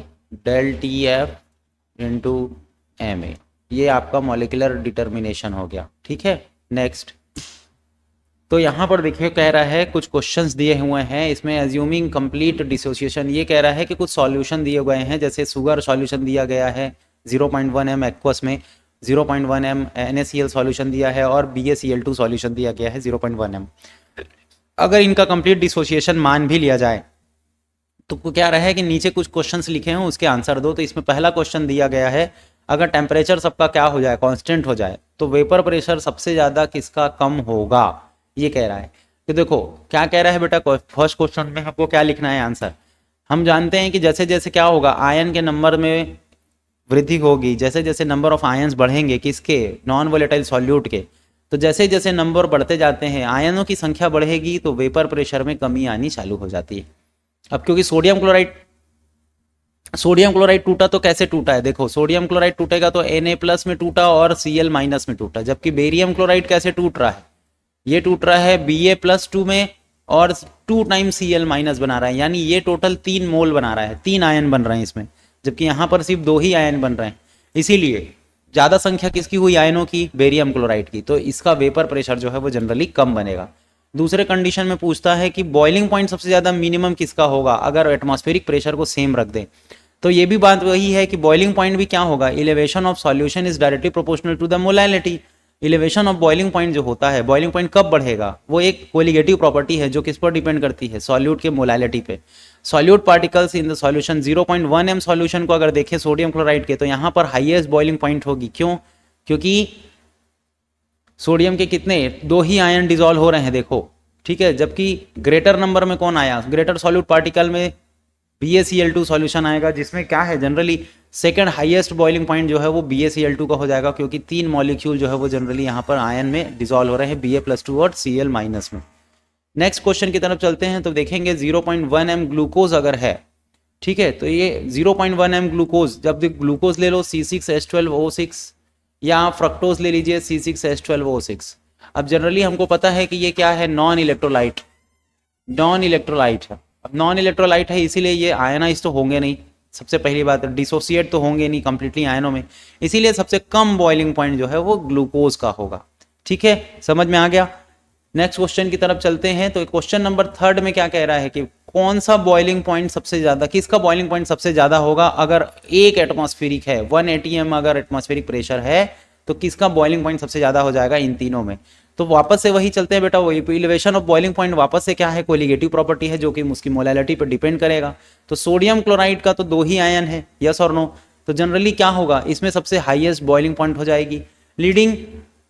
del TF into MA, ये आपका मॉलिकुलर डिटर्मिनेशन हो गया, ठीक है। नेक्स्ट, तो यहाँ पर देखिए कह रहा है कुछ क्वेश्चंस दिए हुए हैं इसमें, एज्यूमिंग कंप्लीट डिसोसिएशन, ये कह रहा है कि कुछ सॉल्यूशन दिए गए हैं, जैसे शुगर सॉल्यूशन दिया गया है 0.1 m एक्वस में, 0.1 m NaCl सॉल्यूशन दिया है और BaCl2 सॉल्यूशन दिया गया है 0.1 m। अगर इनका कंप्लीट डिसोसिएशन मान भी लिया जाए तो क्या रहा है कि नीचे कुछ क्वेश्चंस लिखे हैं उसके आंसर दो। तो इसमें पहला क्वेश्चन दिया गया है, अगर टेम्परेचर सबका क्या हो जाए, कांस्टेंट हो जाए, तो वेपर प्रेशर सबसे ज़्यादा किसका कम होगा, ये कह रहा है। तो देखो क्या कह रहा है बेटा, फर्स्ट क्वेश्चन में हमको क्या लिखना है आंसर। हम जानते हैं कि जैसे जैसे क्या होगा, आयन के नंबर में वृद्धि होगी, जैसे जैसे नंबर ऑफ आयन्स बढ़ेंगे किसके, नॉन वोलेटाइल सॉल्यूट के, तो जैसे जैसे नंबर बढ़ते जाते हैं, आयनों की संख्या बढ़ेगी तो वेपर प्रेशर में कमी आनी चालू हो जाती है। अब क्योंकि सोडियम क्लोराइड टूटा तो कैसे टूटा है, देखो सोडियम क्लोराइड टूटेगा तो Na+ में टूटा और Cl- में टूटा, जबकि बेरियम क्लोराइड कैसे टूट रहा है, ये टूट रहा है Ba+2 में और 2 टाइम्स Cl- बना रहा है, यानी ये टोटल 3 मोल बना रहा है, 3 आयन बन रहे हैं इसमें, जबकि यहाँ पर सिर्फ 2 ही आयन बन रहे हैं। इसीलिए ज़्यादा संख्या किसकी हुई, आयनों की, बेरियम क्लोराइड की, तो इसका वेपर प्रेशर जो है वो जनरली कम बनेगा। दूसरे कंडीशन में पूछता है कि बॉइलिंग पॉइंट सबसे ज़्यादा मिनिमम किसका होगा अगर एटमॉस्फेरिक प्रेशर को सेम रख दें, तो ये भी बात वही है कि बॉइलिंग पॉइंट भी क्या होगा, elevation of solution is directly proportional to the molality. Elevation of boiling point जो होता है, बॉइलिंग पॉइंट कब बढ़ेगा, वो एक कोलिगेटिव प्रॉपर्टी है जो किस पर डिपेंड करती है, सॉल्यूट के मोलैलिटी पे। Solute particles in the solution 0.1 m solution को अगर देखें सोडियम क्लोराइड के, तो यहाँ पर हाईएस्ट बॉइलिंग पॉइंट होगी। क्यों, क्योंकि सोडियम के कितने 2 ही आयन डिजोल्व हो रहे हैं, देखो ठीक है, जबकि ग्रेटर नंबर में कौन आया, ग्रेटर सॉल्यूट पार्टिकल में BaCl2 सॉल्यूशन आएगा, जिसमें क्या है generally second highest boiling point जो है वो BaCl2 का हो जाएगा, क्योंकि 3 मॉलिक्यूल जो है वो जनरली यहाँ पर आयन में डिसॉल्व हो रहे हैं Ba+2 और Cl- में। नेक्स्ट क्वेश्चन की तरफ चलते हैं तो देखेंगे 0.1 m ग्लूकोज अगर है, ठीक है, तो ये 0.1 m ग्लूकोज, जब ग्लूकोज ले लो C6H12O6 या फ्रक्टोज ले लीजिए C6H12O6। अब जनरली हमको पता है कि ये क्या है, नॉन इलेक्ट्रोलाइट है। अब नॉन इलेक्ट्रोलाइट है इसीलिए ये आयनाइज तो होंगे नहीं, सबसे पहली बात डिसोसिएट तो होंगे नहीं कंप्लीटली आयनों में, इसीलिए सबसे कम बॉइलिंग पॉइंट जो है वो ग्लूकोज का होगा। ठीक है, समझ में आ गया। नेक्स्ट क्वेश्चन की तरफ चलते हैं तो क्वेश्चन नंबर 3 में क्या कह रहा है कि कौन सा बॉइलिंग पॉइंट सबसे ज्यादा, किसका बॉइलिंग पॉइंट सबसे ज्यादा होगा अगर 1 एटमॉस्फेरिक है, 1 atm अगर एटमॉस्फेरिक प्रेशर है तो किसका बॉइलिंग पॉइंट सबसे ज्यादा हो जाएगा इन तीनों में। तो वापस से वही चलते हैं बेटा, वही इलिवेशन ऑफ बॉइलिंग पॉइंट वापस से क्या है, कोलिगेटिव प्रॉपर्टी है जो कि उसकी मोलैलिटी पर डिपेंड करेगा। तो सोडियम क्लोराइड का तो 2 ही आयन है, यस और नो, तो जनरली क्या होगा इसमें सबसे हाईएस्ट बॉइलिंग पॉइंट हो जाएगी। लीडिंग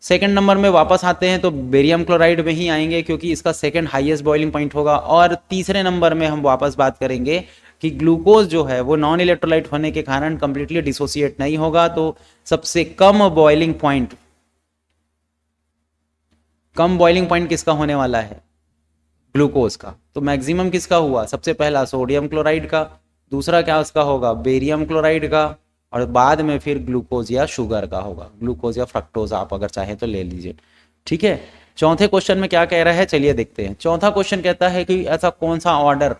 सेकंड नंबर में वापस आते हैं तो बेरियम क्लोराइड में ही आएंगे क्योंकि इसका सेकंड हाईएस्ट बॉइलिंग पॉइंट होगा। और तीसरे नंबर में हम वापस बात करेंगे कि ग्लूकोज जो है वो नॉन इलेक्ट्रोलाइट होने के कारण कंप्लीटली डिसोसिएट नहीं होगा, तो सबसे कम बॉइलिंग पॉइंट किसका होने वाला है, ग्लूकोज का। तो मैक्सिमम किसका हुआ, सबसे पहला सोडियम क्लोराइड का, दूसरा क्या उसका होगा बेरियम क्लोराइड का, और बाद में फिर ग्लूकोज या शुगर का होगा, ग्लूकोज या फ्रक्टोज आप अगर चाहें तो ले लीजिए। ठीक है, चौथे क्वेश्चन में क्या कह रहा है चलिए देखते हैं। चौथा क्वेश्चन कहता है कि ऐसा कौन सा ऑर्डर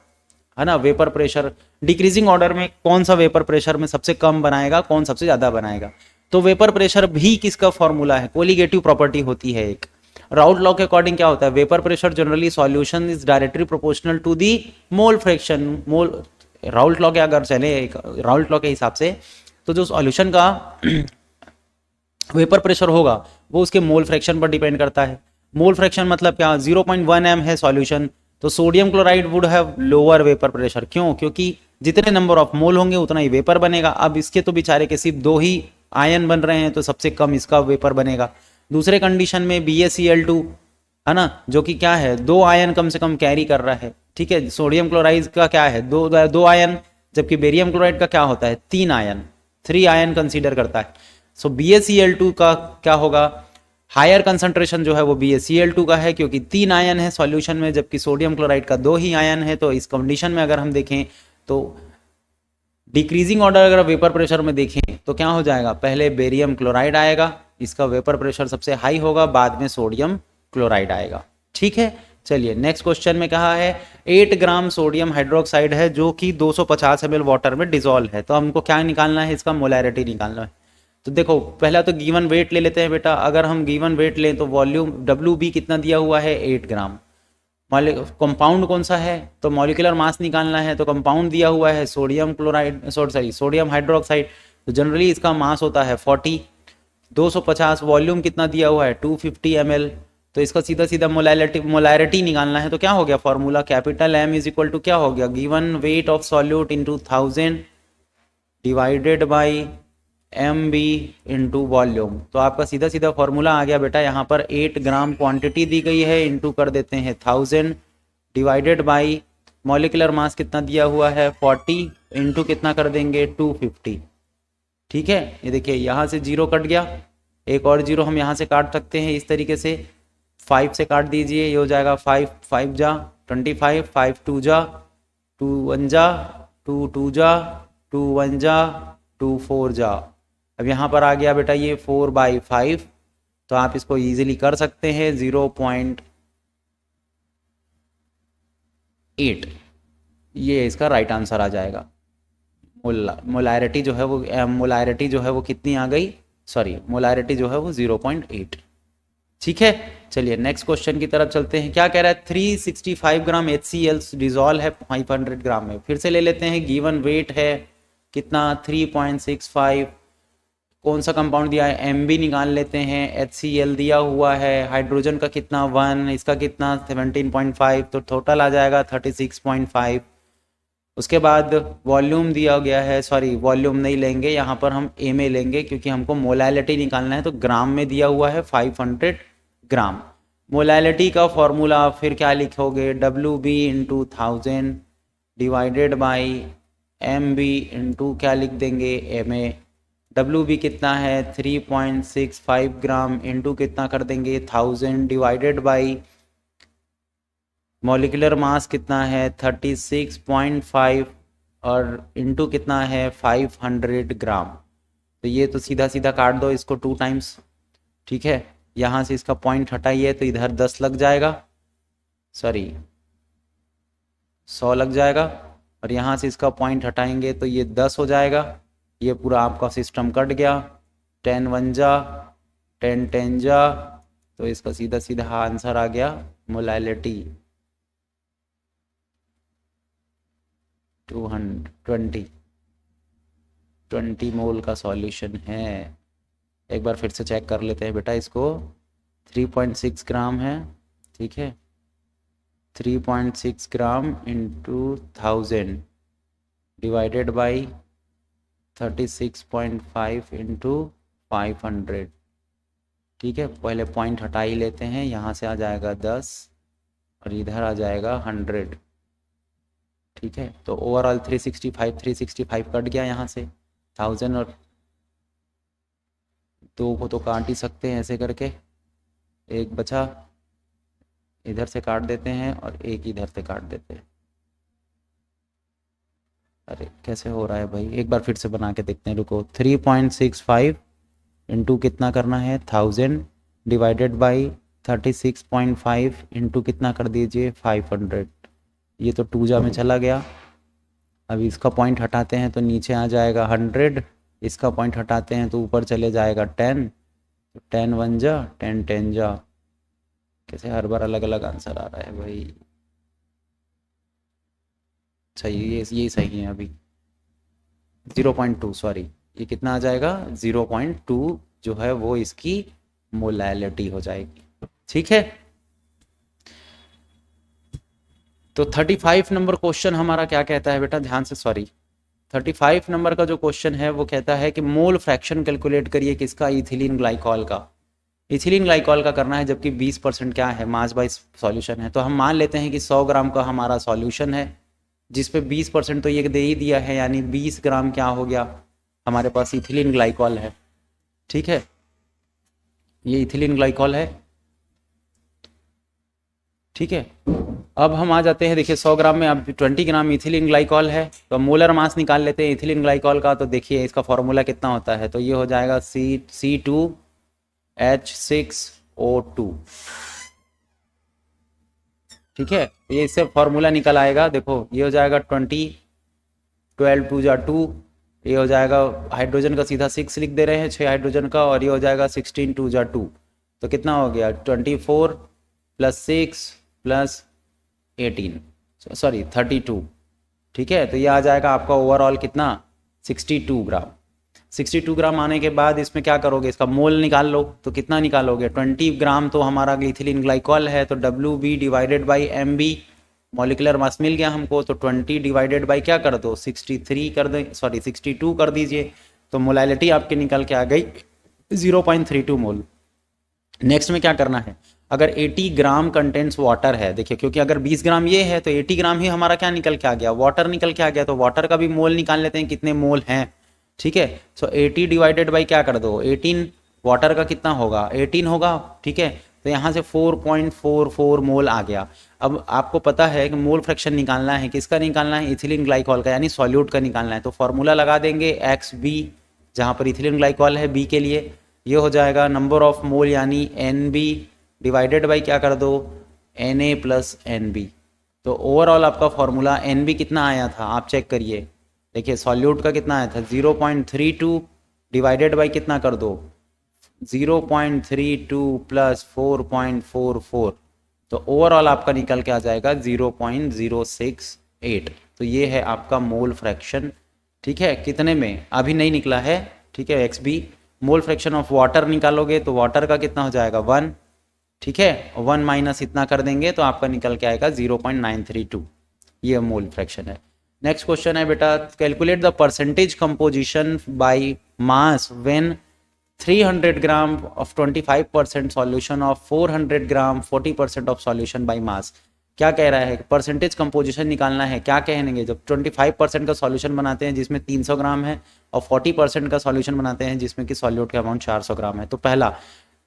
है ना, वेपर प्रेशर डिक्रीजिंग ऑर्डर में कौन सा वेपर प्रेशर में सबसे कम बनाएगा, कौन सबसे ज्यादा बनाएगा। तो वेपर प्रेशर भी किसका फॉर्मूला है, कोलिगेटिव प्रॉपर्टी होती है एक। राउट लॉ के अकॉर्डिंग क्या होता है, vapour pressure generally solution is directly proportional to the mole fraction. Mole Raoult law के अगर चले, राउट लॉ के हिसाब से तो जो सॉल्यूशन का वेपर प्रेशर होगा वो उसके मोल फ्रैक्शन पर डिपेंड करता है। मोल फ्रैक्शन मतलब क्या, 0.1 m है सॉल्यूशन, तो sodium chloride would have lower vapour pressure, क्यों, क्योंकि जितने नंबर ऑफ मोल होंगे उतना ही वेपर बनेगा। अब इसके तो बेचारे के सिर्फ 2 ही आयन बन रहे हैं तो सबसे कम इसका वेपर बनेगा। दूसरे कंडीशन में BaCl2 है ना, जो कि क्या है 2 आयन कम से कम कैरी कर रहा है। ठीक है, सोडियम क्लोराइड का क्या है 2 आयन, जबकि बेरियम क्लोराइड का क्या होता है 3 आयन, 3 आयन कंसीडर करता है। सो BaCl2 का क्या होगा, हायर कंसंट्रेशन जो है वो BaCl2 का है क्योंकि 3 आयन है सॉल्यूशन में, जबकि सोडियम क्लोराइड का 2 ही आयन है। तो इस कंडीशन में अगर हम देखें तो डिक्रीजिंग ऑर्डर अगर वेपर प्रेशर में देखें तो क्या हो जाएगा, पहले बेरियम क्लोराइड आएगा, इसका वेपर प्रेशर सबसे हाई होगा, बाद में सोडियम क्लोराइड आएगा। ठीक है, चलिए नेक्स्ट क्वेश्चन में कहा है 8 ग्राम सोडियम हाइड्रोक्साइड है जो कि 250 ml वाटर में डिसॉल्व है। तो हमको क्या निकालना है, इसका मोलैरिटी निकालना है। तो देखो पहला तो गिवन वेट ले लेते हैं बेटा, अगर हम गिवन वेट लें तो वॉल्यूम WB कितना दिया हुआ है 8 ग्राम। कंपाउंड कौन सा है, तो मॉलिक्यूलर मास निकालना है, तो कंपाउंड दिया हुआ है सोडियम क्लोराइड सोडियम हाइड्रोक्साइड, तो जनरली इसका मास होता है 40, 250, वॉल्यूम कितना दिया हुआ है 250 ml, तो इसका सीधा सीधा मोलैरिटी निकालना है। तो क्या हो गया formula, capital M is equal to क्या हो गया, given weight of solute into 1000 divided by MB into volume. तो आपका सीधा सीधा फॉर्मूला आ गया बेटा, यहाँ पर 8 ग्राम क्वांटिटी दी गई है, इंटू कर देते हैं 1000 डिवाइडेड बाई मॉलिक्यूलर मास कितना दिया हुआ है 40, इंटू कितना कर देंगे 250। ठीक है, ये देखिए यहाँ से 0 कट गया, एक और 0 हम यहाँ से काट सकते हैं इस तरीके से, 5 से काट दीजिए, ये हो जाएगा 5 5 जा 25, 5 2 जा 2 1 जा 2 2 जा 2 1 जा 2 4 जा। अब यहाँ पर आ गया बेटा ये 4/5, तो आप इसको इजीली कर सकते हैं 0.8, ये इसका राइट आंसर आ जाएगा। मोलैरिटी जो है वो कितनी आ गई, सॉरी मोलैरिटी जो है वो 0.8। ठीक है, चलिए नेक्स्ट क्वेश्चन की तरफ चलते हैं। क्या कह रहा है 365 ग्राम HCl डिजॉल्व है 500 ग्राम में। फिर से ले लेते हैं, गिवन वेट है कितना 3.65, कौन सा कंपाउंड दिया है MB निकाल लेते हैं, HCl दिया हुआ है, हाइड्रोजन का कितना 1, इसका कितना 17.5, तो टोटल आ जाएगा 36.5। उसके बाद वॉल्यूम दिया गया है, सॉरी वॉल्यूम नहीं लेंगे, यहाँ पर हम MA लेंगे क्योंकि हमको मोलैलिटी निकालना है, तो ग्राम में दिया हुआ है 500 ग्राम। मोलैलिटी का फॉर्मूला फिर क्या लिखोगे, W B into 1000 divided by M B into क्या लिख देंगे, एम ए। डब्ल्यू बी कितना है 3.65 ग्राम इंटू कितना कर देंगे 1000 डिवाइडेड बाई मॉलिक्यूलर मास कितना है 36.5 और इंटू कितना है 500 ग्राम। तो ये तो सीधा सीधा काट दो इसको 2 टाइम्स, ठीक है। यहाँ से इसका पॉइंट हटाइए तो इधर 10 लग जाएगा, सॉरी 100 लग जाएगा, और यहाँ से इसका पॉइंट हटाएंगे तो ये 10 हो जाएगा। ये पूरा आपका सिस्टम कट गया, 10 1 जा 10 10 जा, तो इसका सीधा सीधा आंसर आ गया मोलैलिटी 20 मोल का सॉल्यूशन है। एक बार फिर से चेक कर लेते हैं बेटा इसको। 3.6 ग्राम है, ठीक है, 3.6 gram into 1000 divided by 36.5 into 500, ठीक है। पहले पॉइंट हटा ही लेते हैं, यहाँ से आ जाएगा 10 और इधर आ जाएगा 100, ठीक है। तो ओवरऑल 365 कट गया यहाँ से 1000 और 2 को तो काट ही सकते हैं ऐसे करके, एक बचा, इधर से काट देते हैं और एक इधर से काट देते हैं। अरे कैसे हो रहा है भाई, एक बार फिर से बना के देखते हैं, रुको। 3.65 इंटू कितना करना है 1000 डिवाइडेड बाई 36.5 इंटू कितना कर दीजिए 500। ये तो 2 जा में चला गया। अभी इसका पॉइंट हटाते हैं तो नीचे आ जाएगा 100, इसका पॉइंट हटाते हैं तो ऊपर चले जाएगा 10, तो 10 1 जा 10 10 जा। कैसे हर बार अलग अलग आंसर आ रहा है भाई। सही, ये सही है। अभी 0.2, सॉरी ये कितना आ जाएगा 0.2 जो है वो इसकी मोलैलिटी हो जाएगी, ठीक है। तो 35 नंबर क्वेश्चन हमारा क्या कहता है बेटा, ध्यान से, सॉरी 35 नंबर का जो क्वेश्चन है वो कहता है कि मोल फ्रैक्शन कैलकुलेट करिए किसका, इथिलीन ग्लाइकॉल का। इथिलीन ग्लाइकॉल का करना है, जबकि 20% क्या है मास बाय सॉल्यूशन है। तो हम मान लेते हैं कि 100 ग्राम का हमारा सॉल्यूशन है, जिस पे 20% तो ये दे ही दिया है, यानी 20 ग्राम क्या हो गया हमारे पास इथिलीन ग्लाइकॉल है, ठीक है। ये इथिलीन ग्लाइकॉल है, ठीक है। अब हम आ जाते हैं, देखिए 100 ग्राम में अब 20 ग्राम इथिलीन ग्लाइकॉल है, तो मोलर मास निकाल लेते हैं इथिलीन ग्लाइकॉल का। तो देखिए इसका फॉर्मूला कितना होता है, तो ये हो जाएगा C2H6O2, ठीक है। ये इससे फॉर्मूला निकल आएगा, देखो ये हो जाएगा 20 12 2 जा 2, ये हो जाएगा हाइड्रोजन का सीधा 6 लिख दे रहे हैं, 6 हाइड्रोजन का, और ये हो जाएगा 16 2 जा 2, तो कितना हो गया 24 + 6 + 18, सॉरी 32, ठीक है। तो ये आ जाएगा आपका ओवरऑल कितना 62 ग्राम। 62 ग्राम आने के बाद इसमें क्या करोगे, इसका मोल निकाल लो। तो कितना निकालोगे, 20 ग्राम तो हमारा इथिलीन ग्लाइकॉल है, तो WB divided by MB, molecular mass मिल गया हमको, तो 20 डिवाइडेड बाई क्या कर दो 63 कर दे, सॉरी 62 कर दीजिए, तो मोलैलिटी आपकी निकल के आ गई 0.32 मोल। नेक्स्ट में क्या करना है, अगर 80 ग्राम कंटेंट्स वाटर है, देखिए क्योंकि अगर 20 ग्राम ये है तो 80 ग्राम ही हमारा क्या निकल के आ गया, वाटर निकल के आ गया, तो वाटर का भी मोल निकाल लेते हैं कितने मोल हैं, ठीक है। सो 80 डिवाइडेड बाई क्या कर दो 18, वाटर का कितना होगा 18 होगा, ठीक है। तो यहाँ से 4.44 मोल आ गया। अब आपको पता है कि मोल फ्रैक्शन निकालना है, किसका निकालना है, इथिलीन ग्लाइकॉल का, यानी सॉल्यूट का निकालना है। तो फॉर्मूला लगा देंगे XB, जहाँ पर इथिलीन ग्लाइकॉल है B के लिए, ये हो जाएगा नंबर ऑफ मोल यानी NB डिवाइडेड बाई क्या कर दो Na + NB। तो ओवरऑल आपका फॉर्मूला NB कितना आया था आप चेक करिए, देखिए सॉल्यूट का कितना आया था 0.32 डिवाइडेड बाई कितना कर दो 0.32 + 4.44, तो ओवरऑल आपका निकल के आ जाएगा 0.068। तो ये है आपका मोल फ्रैक्शन, ठीक है। कितने में अभी नहीं निकला है, ठीक है। XB mole fraction of water निकालोगे तो वाटर का कितना हो जाएगा 1, ठीक है, 1 माइनस इतना कर देंगे तो आपका निकल के आएगा 0.932, ये मोल फ्रैक्शन है। नेक्स्ट क्वेश्चन है बेटा, calculate the percentage composition by mass when 300 gram of 25% solution of 400 gram 40% of solution by mass. क्या कह रहा है, परसेंटेज कंपोजिशन निकालना है। क्या कहेंगे, जब 25% का सॉल्यूशन बनाते हैं जिसमें 300 ग्राम है और 40% का सॉल्यूशन बनाते हैं जिसमें कि सॉल्यूट का अमाउंट 400 ग्राम है। तो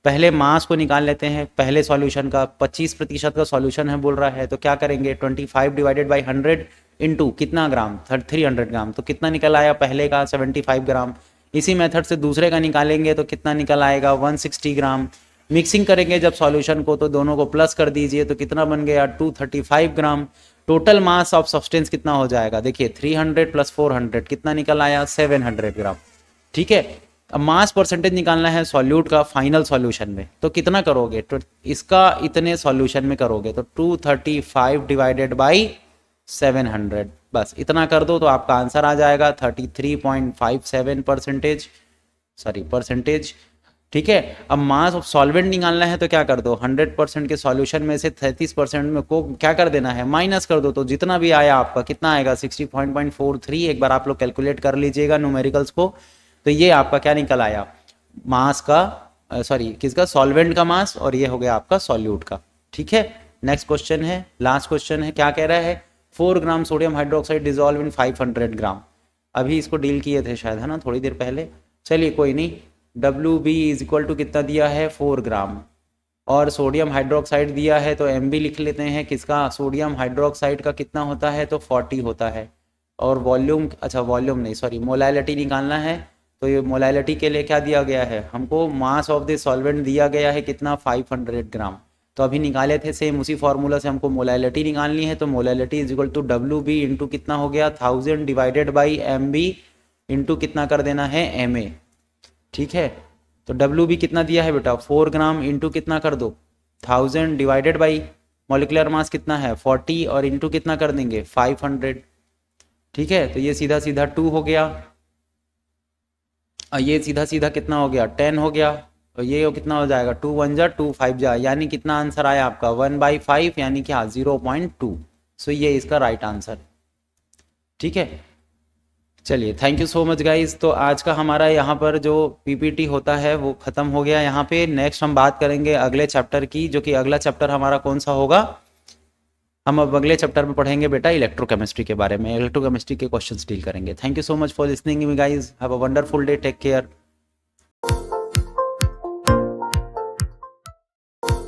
पहले मास को निकाल लेते हैं। पहले सॉल्यूशन का 25% का सॉल्यूशन है बोल रहा है, तो क्या करेंगे 25 डिवाइडेड बाई 100 इंटू कितना ग्राम 300 ग्राम, तो कितना निकल आया पहले का 75 ग्राम। इसी मेथड से दूसरे का निकालेंगे तो कितना निकल आएगा 160 ग्राम। मिक्सिंग करेंगे जब सॉल्यूशन को तो दोनों को प्लस कर दीजिए तो कितना बन गया 235 ग्राम। टोटल मास ऑफ सब्सटेंस कितना हो जाएगा, देखिए 300 प्लस 400 कितना निकल आया 700 ग्राम। ठीक है, अब मास परसेंटेज निकालना है सॉल्यूट का फाइनल सॉल्यूशन में, तो कितना करोगे, तो इसका इतने सॉल्यूशन में करोगे तो 235 डिवाइडेड बाई 700, बस इतना कर दो तो आपका आंसर आ जाएगा 33.57% परसेंटेज। ठीक है, अब मास ऑफ सॉल्वेंट निकालना है तो क्या कर दो 100% के सॉल्यूशन में से 33% में को क्या कर देना है माइनस कर दो, तो जितना भी आया आपका कितना आएगा 60.43। एक बार आप लोग कैलकुलेट कर लीजिएगा न्यूमेरिकल्स को, तो ये आपका क्या निकल आया मास का किसका सॉल्वेंट का मास, और ये हो गया आपका सॉल्यूट का। ठीक है, नेक्स्ट क्वेश्चन है, लास्ट क्वेश्चन है। क्या कह रहा है 4 gram sodium hydroxide dissolve in 500 ग्राम। अभी इसको डील किए थे शायद, है ना, थोड़ी देर पहले। चलिए कोई नहीं, WB इज इक्वल टू कितना दिया है 4 ग्राम, और सोडियम हाइड्रोक्साइड दिया है तो MB लिख लेते हैं किसका, सोडियम हाइड्रोक्साइड का कितना होता है तो 40 होता है। और वॉल्यूम, अच्छा वॉल्यूम नहीं सॉरी मोलैलिटी निकालना है, तो ये मोलैलिटी के लिए क्या दिया गया है हमको, मास ऑफ द सॉल्वेंट दिया गया है कितना 500 ग्राम। तो अभी निकाले थे सेम उसी फार्मूला से हमको मोलैलिटी निकालनी है, तो molality is equal to WB into कितना हो गया 1000 डिवाइडेड बाई MB इंटू कितना कर देना है MA। ठीक है, तो WB कितना दिया है बेटा 4 ग्राम इंटू कितना कर दो 1000 डिवाइडेड बाई मॉलिकुलर मास कितना है 40 और इंटू कितना कर देंगे 500। ठीक है, तो ये सीधा सीधा 2 हो गया, और ये सीधा सीधा कितना हो गया 10 हो गया, और ये कितना हो जाएगा 2 1 जा 2 5 जा, यानी कितना आंसर आया आपका 1/5 यानी क्या 0.2। सो ये इसका राइट आंसर। ठीक है, चलिए thank you so much guys. तो आज का हमारा यहाँ पर जो PPT होता है वो ख़त्म हो गया यहाँ पे। नेक्स्ट हम बात करेंगे अगले चैप्टर की, जो कि अगला चैप्टर हमारा कौन सा होगा, हम अब अगले चैप्टर में पढ़ेंगे बेटा इलेक्ट्रोकेमिस्ट्री के बारे में। इलेक्ट्रोकेमिस्ट्री के क्वेश्चंस डील करेंगे। Thank you so much for listening me guys, have a wonderful day, take care.